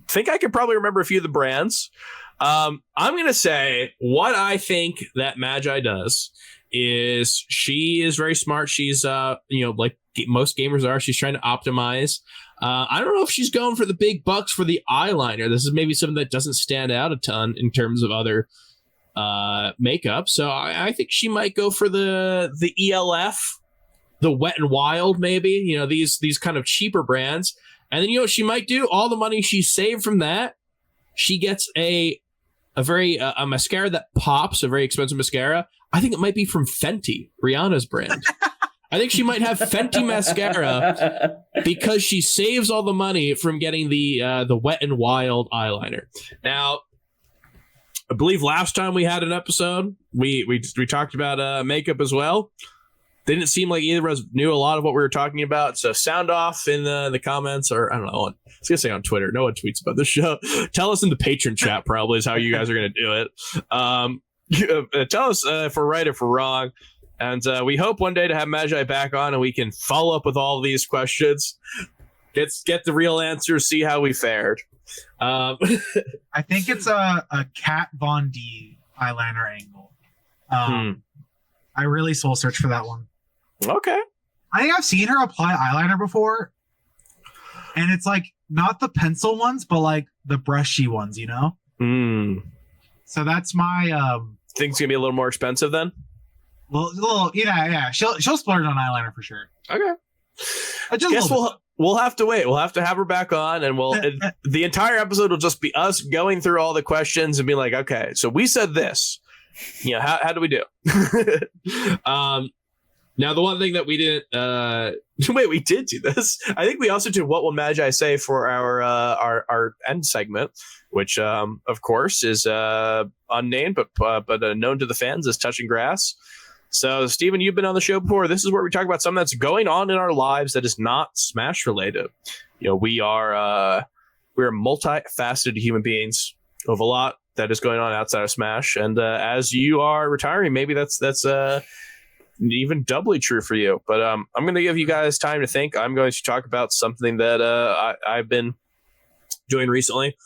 think I could probably remember a few of the brands. I'm going to say what I think that Magi does is she is very smart. She's, like most gamers are, she's trying to optimize. I don't know if she's going for the big bucks for the eyeliner. This is maybe something that doesn't stand out a ton in terms of other makeup. So I think she might go for the ELF, the Wet and Wild, maybe, these kind of cheaper brands. And then, she might do all the money she saved from that. She gets a mascara that pops, a very expensive mascara. I think it might be from Fenty, Rihanna's brand. I think she might have Fenty mascara because she saves all the money from getting the Wet and Wild eyeliner. Now, I believe last time we had an episode, we talked about makeup as well. Didn't seem like either of us knew a lot of what we were talking about. So sound off in the comments, or I don't know. I was going to say on Twitter. No one tweets about this show. Tell us in the patron chat probably is how you guys are going to do it. Tell us if we're right, if we're wrong. And we hope one day to have Magi back on and we can follow up with all of these questions. Get the real answers, see how we fared. I think it's a Kat Von D eyeliner angle. I really soul search for that one. Okay. I think I've seen her apply eyeliner before. And it's not the pencil ones, but the brushy ones, So that's my think it's gonna be a little more expensive then? Little yeah. She'll splurge on eyeliner for sure. Okay. I guess we'll have to wait. We'll have to have her back on, and the entire episode will just be us going through all the questions and be like, okay, so we said this. How do we do? Now, the one thing that we didn't wait, we did do this. I think we also did what will Magi say for our end segment, which of course is unnamed but known to the fans as Touching Grass. So, Steven, you've been on the show before. This is where we talk about something that's going on in our lives that is not Smash related. We're multifaceted human beings of a lot that is going on outside of Smash, and as you are retiring, maybe that's even doubly true for you. But I'm going to give you guys time to think. I'm going to talk about something that I've been doing recently.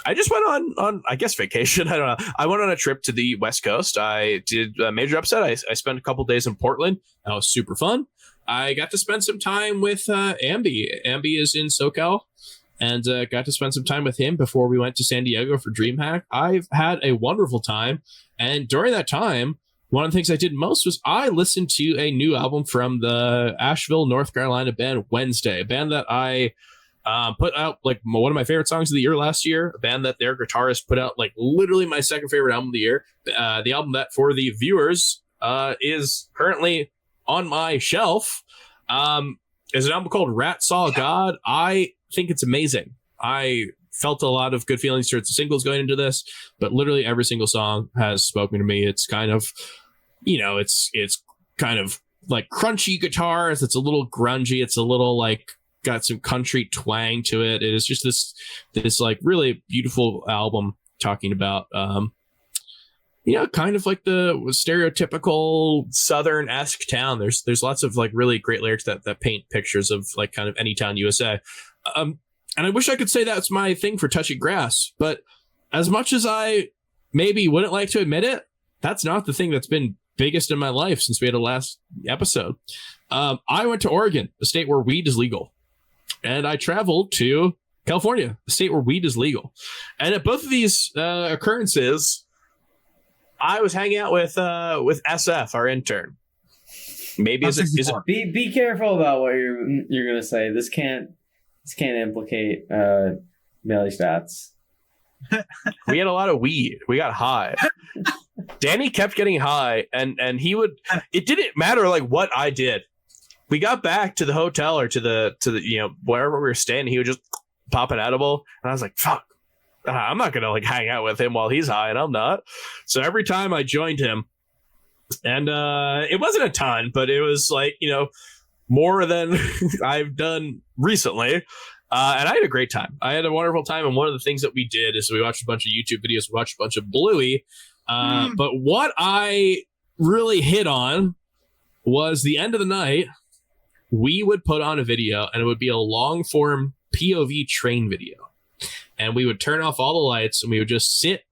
I just went on I guess vacation. I don't know. I went on a trip to the West Coast. I did a major upset. I spent a couple days in Portland. That was super fun. I got to spend some time with Ambi. Ambi is in SoCal. And got to spend some time with him before we went to San Diego for DreamHack. I've had a wonderful time. And during that time, one of the things I did most was I listened to a new album from the Asheville, North Carolina band Wednesday, a band that I put out one of my favorite songs of the year last year, a band that their guitarist put out literally my second favorite album of the year. The album that for the viewers is currently on my shelf is an album called Rat Saw God. I think it's amazing. I felt a lot of good feelings towards the singles going into this, but literally every single song has spoken to me. It's kind of, it's kind of crunchy guitars. It's a little grungy. It's a little got some country twang to it. It is just this really beautiful album talking about, kind of the stereotypical Southern-esque town. There's lots of really great lyrics that paint pictures of kind of any town USA. And I wish I could say that's my thing for touching grass, but as much as I maybe wouldn't like to admit it, that's not the thing that's been biggest in my life since we had a last episode. I went to Oregon, a state where weed is legal, and I traveled to California, a state where weed is legal. And at both of these occurrences, I was hanging out with SF, our intern. Maybe is it be careful about what you're gonna say. This can't implicate Melee stats. We had a lot of weed. We got high. Danny kept getting high, and he would. It didn't matter like what I did. We got back to the hotel or to the wherever we were staying. He would just pop an edible, and I was like, "Fuck, I'm not gonna like hang out with him while he's high, and I'm not." So every time I joined him, and it wasn't a ton, but it was like more than I've done recently. And I had a great time. I had a wonderful time. And one of the things that we did is we watched a bunch of YouTube videos, we watched a bunch of Bluey. But what I really hit on was the end of the night, we would put on a video and it would be a long form POV train video. And we would turn off all the lights and we would just sit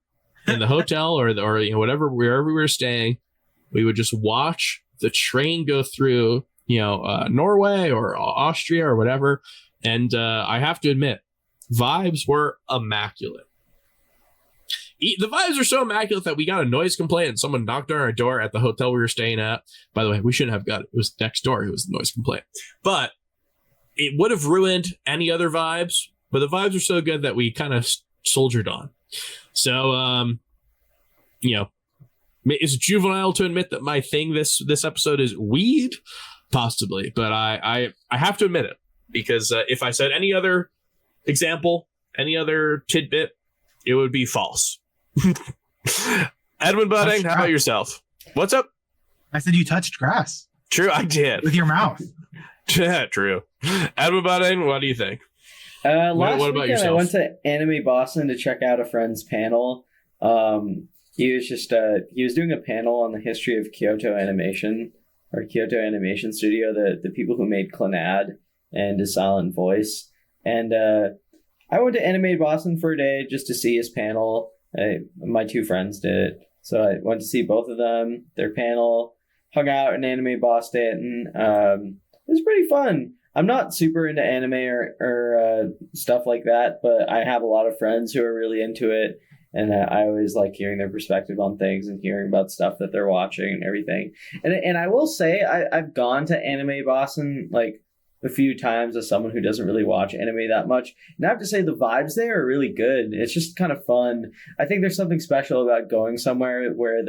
in the hotel or whatever, wherever we were staying. We would just watch the train go through, Norway or Austria or whatever. And I have to admit, vibes were immaculate. The vibes were so immaculate that we got a noise complaint and someone knocked on our door at the hotel we were staying at. By the way, we shouldn't have got it. It was next door. It was the noise complaint. But it would have ruined any other vibes. But the vibes were so good that we kind of soldiered on. So, is it juvenile to admit that my thing this episode is weed? Possibly. But I have to admit it. Because if I said any other example, any other tidbit, it would be false. Edwin Budding, how about yourself? What's up? I said you touched grass. True, I did. With your mouth. Yeah, true. Edwin Budding, what do you think? Last what about weekend, yourself? I went to Anime Boston to check out a friend's panel. He was just he was doing a panel on the history of Kyoto Animation, or Kyoto Animation Studio, the people who made Clannad and his silent voice. And I went to Anime Boston for a day just to see his panel. My two friends did it. So I went to see both of them, their panel, hung out in Anime Boston. It was pretty fun. I'm not super into anime or stuff like that, but I have a lot of friends who are really into it. And I always like hearing their perspective on things and hearing about stuff that they're watching and everything. And I will say I've gone to Anime Boston like a few times as someone who doesn't really watch anime that much. And I have to say the vibes there are really good. It's just kind of fun. I think there's something special about going somewhere where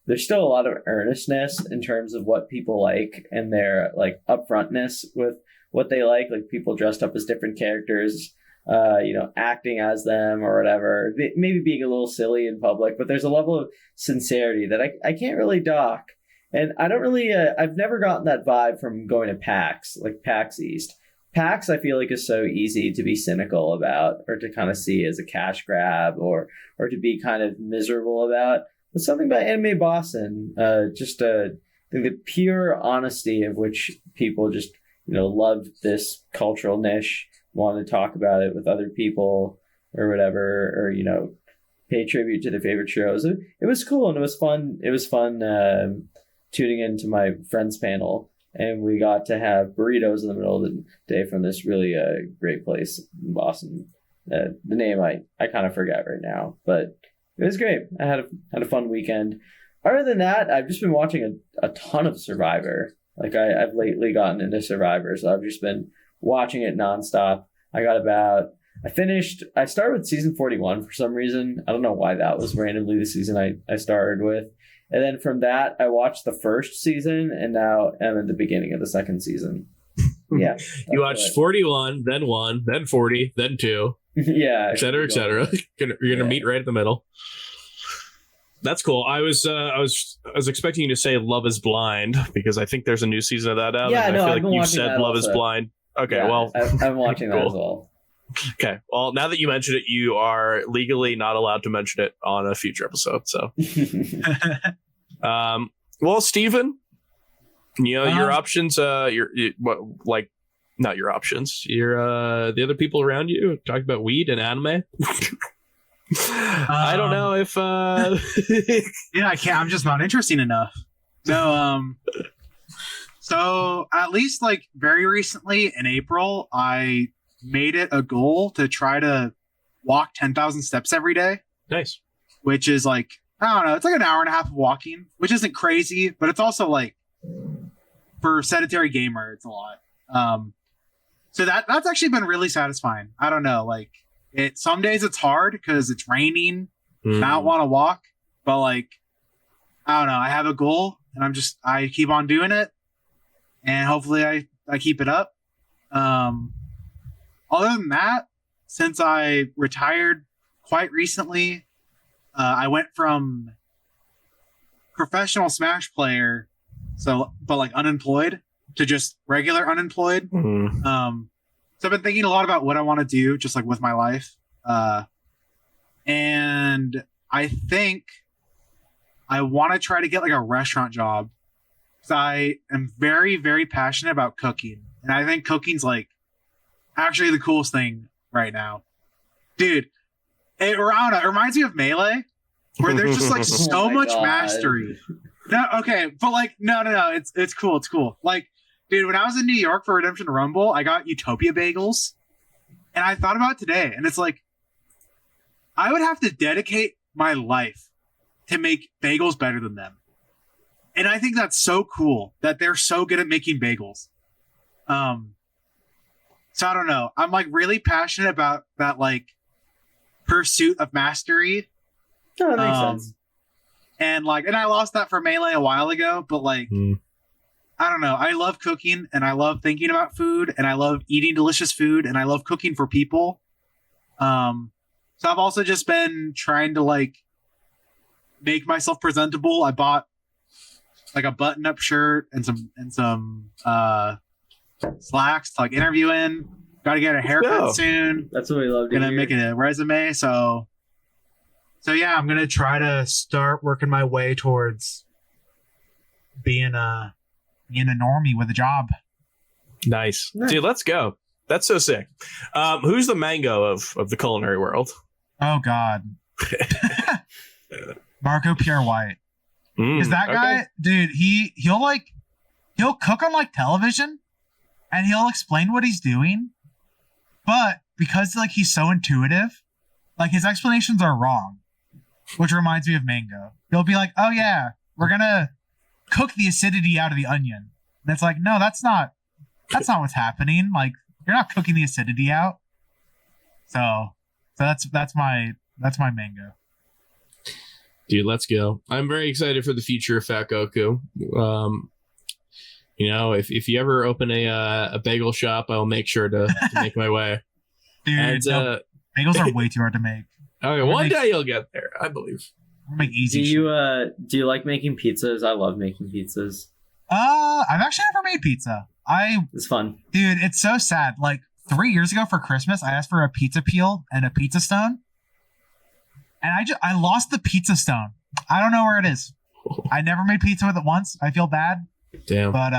there's still a lot of earnestness in terms of what people like and their like upfrontness with what they like people dressed up as different characters, acting as them or whatever, maybe being a little silly in public, but there's a level of sincerity that I can't really dock. And I don't really, I've never gotten that vibe from going to PAX, like PAX East. PAX, I feel like, is so easy to be cynical about or to kind of see as a cash grab or to be kind of miserable about. But something about Anime Boston, the pure honesty of which people just, love this cultural niche, want to talk about it with other people or whatever, or, pay tribute to their favorite shows. It was cool and it was fun. It was fun tuning into my friend's panel, and we got to have burritos in the middle of the day from this really great place in Boston. The name I kind of forget right now, but it was great. I had a fun weekend. Other than that, I've just been watching a ton of Survivor. I've lately gotten into Survivor, so I've just been watching it nonstop. I started with season 41 for some reason. I don't know why that was randomly the season I started with. And then from that, I watched the first season, and now I'm at the beginning of the second season. Yeah. You watched 41, then 1, then 40, then 2. Yeah. Et cetera, et cetera. You're gonna meet right in the middle. That's cool. I was expecting you to say Love is Blind, because I think there's a new season of that out. Yeah, and no, I I've feel been like you watching said that Love also. is Blind. Okay, Yeah, well, I'm watching that cool. as well. Okay, well, now that you mentioned it, you are legally not allowed to mention it on a future episode. So, well, Steven, your options, not your options. Your the other people around you talk about weed and anime. I don't know if yeah, I can't. I'm just not interesting enough. So so at least like very recently in April, I made it a goal to try to walk 10,000 steps every day. Nice. Which is like, I don't know, it's like an hour and a half of walking, which isn't crazy, but it's also like for a sedentary gamer, it's a lot. So that's actually been really satisfying. I don't know, like some days it's hard because it's raining, I don't want to walk, but like, I don't know, I have a goal and I keep on doing it and hopefully I keep it up. Other than that, since I retired quite recently, I went from professional Smash player, but like unemployed, to just regular unemployed. So I've been thinking a lot about what I want to do, just like with my life. And I think I want to try to get like a restaurant job because I am very, very passionate about cooking. And I think cooking's like actually the coolest thing right now. Dude, it reminds me of Melee, where there's just like so much mastery. No, okay, but like no, it's cool, it's cool. Like, dude, when I was in New York for Redemption Rumble, I got Utopia bagels, and I thought about it today, and it's like I would have to dedicate my life to make bagels better than them, and I think that's so cool that they're so good at making bagels. So I don't know. I'm like really passionate about that like pursuit of mastery. Oh, that makes sense. And I lost that for Melee a while ago, but like, I don't know. I love cooking and I love thinking about food and I love eating delicious food and I love cooking for people. So I've also just been trying to like make myself presentable. I bought like a button-up shirt and some slacks to like interview in. Got to get a haircut soon. That's what we love to Gonna make a resume. So yeah, I'm gonna try to start working my way towards being a normie with a job. Nice. Dude, let's go. That's so sick. Who's the mango of the culinary world? Oh God. Marco Pierre White. Is that guy, dude, he'll cook on like television and he'll explain what he's doing, but because like he's so intuitive, like his explanations are wrong, which reminds me of Mango. He'll be like, oh yeah, we're gonna cook the acidity out of the onion. And it's like, no, that's not what's happening. Like, you're not cooking the acidity out. So that's my Mango. Dude, let's go. I'm very excited for the future of FatGoku. You know, if you ever open a bagel shop, I'll make sure to make my way. Dude, and, bagels are way too hard to make. Okay, one day you'll get there, I believe. We'll make easy. Do you like making pizzas? I love making pizzas. I've actually never made pizza. It's fun. Dude, it's so sad. Like 3 years ago for Christmas, I asked for a pizza peel and a pizza stone. And I lost the pizza stone. I don't know where it is. I never made pizza with it once. I feel bad. Damn. But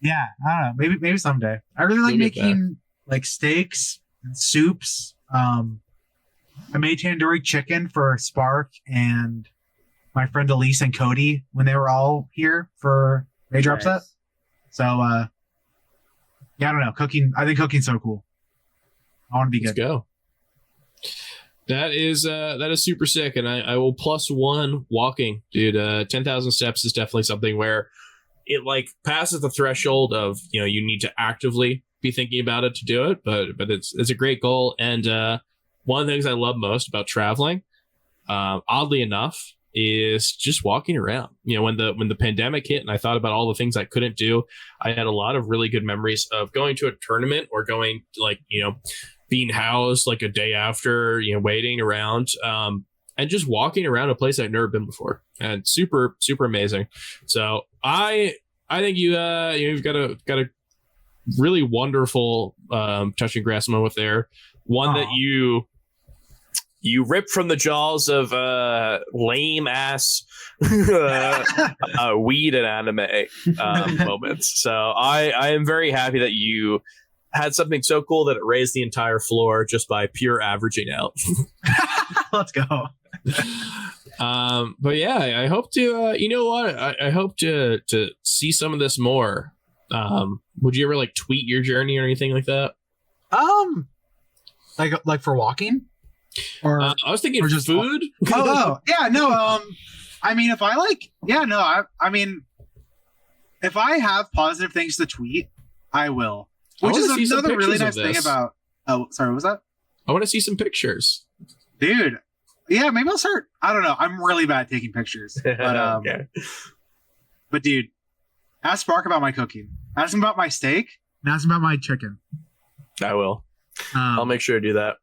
yeah, I don't know. Maybe someday. I really like making like steaks and soups. I made tandoori chicken for Spark and my friend Elise and Cody when they were all here for Major Upset. So yeah, I don't know. Cooking. I think cooking's so cool. I want to be good. Let's go. That is super sick, and I will +1 walking, dude. 10,000 steps is definitely something where it like passes the threshold of, you know, you need to actively be thinking about it to do it, but it's a great goal. And one of the things I love most about traveling, oddly enough, is just walking around. You know, when the pandemic hit and I thought about all the things I couldn't do, I had a lot of really good memories of going to a tournament or going like, you know, being housed like a day after, you know, waiting around, and just walking around a place I've never been before, and super, super amazing. So I think you've got a really wonderful touching grass moment there. One that you you rip from the jaws of lame ass weed and anime moments. So I am very happy that you had something so cool that it raised the entire floor just by pure averaging out. Let's go. But yeah, I hope to, you know what? I hope to see some of this more. Would you ever like tweet your journey or anything like that? Like for walking, or I was thinking just food. Yeah, no. I mean, if I like, yeah, no. I mean, if I have positive things to tweet, I will. Which is another really nice thing about. Oh, sorry, what was that? I want to see some pictures, dude. Yeah, maybe I'll start. I don't know. I'm really bad at taking pictures, but okay. But dude, ask Spark about my cooking. Ask him about my steak. And ask him about my chicken. I will. I'll make sure to do that.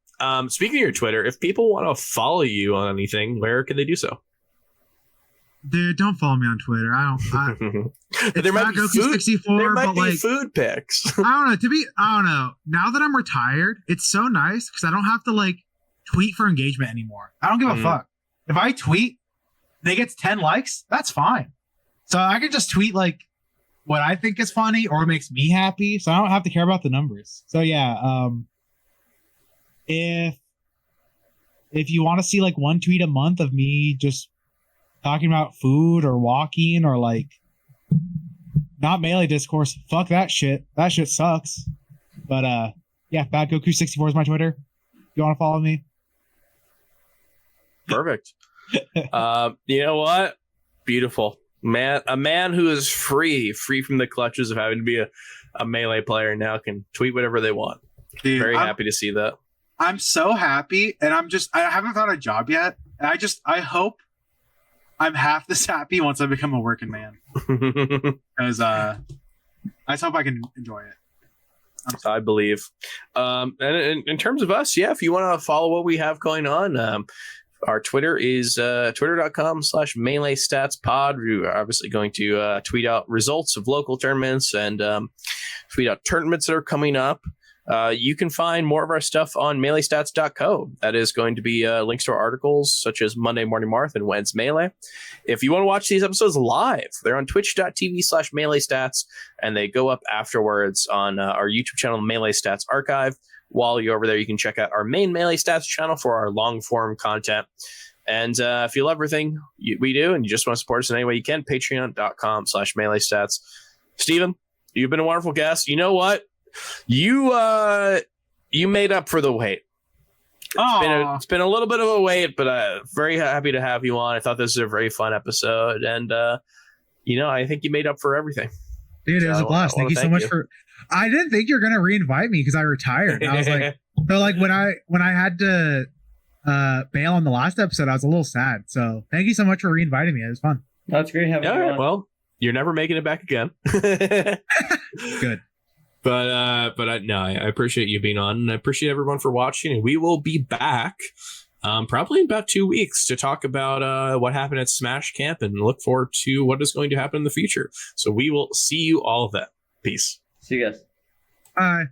Speaking of your Twitter, if people want to follow you on anything, where can they do so? Dude, don't follow me on Twitter. I don't. But there might be Goku food. 64, there might but be like food pics. I don't know. Now that I'm retired, it's so nice because I don't have to like tweet for engagement anymore. I don't give a fuck. If I tweet, they get 10 likes. That's fine. So I can just tweet like what I think is funny or makes me happy. So I don't have to care about the numbers. So yeah, if you want to see like one tweet a month of me just talking about food or walking or like not melee discourse, fuck that shit. That shit sucks. But yeah, FatGoku64 is my Twitter. If you want to follow me. Perfect. You know what? Beautiful. Man, a man who is free from the clutches of having to be a melee player now can tweet whatever they want. Dude, very happy to see that. I'm so happy, and I haven't found a job yet. And I hope I'm half this happy once I become a working man. Because I just hope I can enjoy it. I believe. And in terms of us, yeah, if you want to follow what we have going on, our Twitter is twitter.com/melee stats pod. We're obviously going to tweet out results of local tournaments and tweet out tournaments that are coming up. You can find more of our stuff on meleestats.co. That is going to be links to our articles such as Monday Morning Marth and Wednesday Melee. If you want to watch these episodes live, they're on twitch.tv/melee stats, and they go up afterwards on our YouTube channel, Melee Stats Archive. While you're over there, you can check out our main Melee Stats channel for our long form content. And if you love everything we do and you just want to support us in any way you can, patreon.com/melee stats. Steven, you've been a wonderful guest. You know what? You made up for the wait. It's been a little bit of a wait, but very happy to have you on. I thought this was a very fun episode, and I think you made up for everybail Dude, it was a blast. Thank you so much for. I didn't think you were gonna reinvite me because I retired. And I was like, so like when I had to bail on the last episode, I was a little sad. So thank you so much for reinviting me. It was fun. That's great having you on. Well, you're never making it back again. Good. But I appreciate you being on, and I appreciate everyone for watching. And we will be back probably in about 2 weeks to talk about what happened at Smash Camp and look forward to what is going to happen in the future. So we will see you all then. Peace. See you guys. Bye.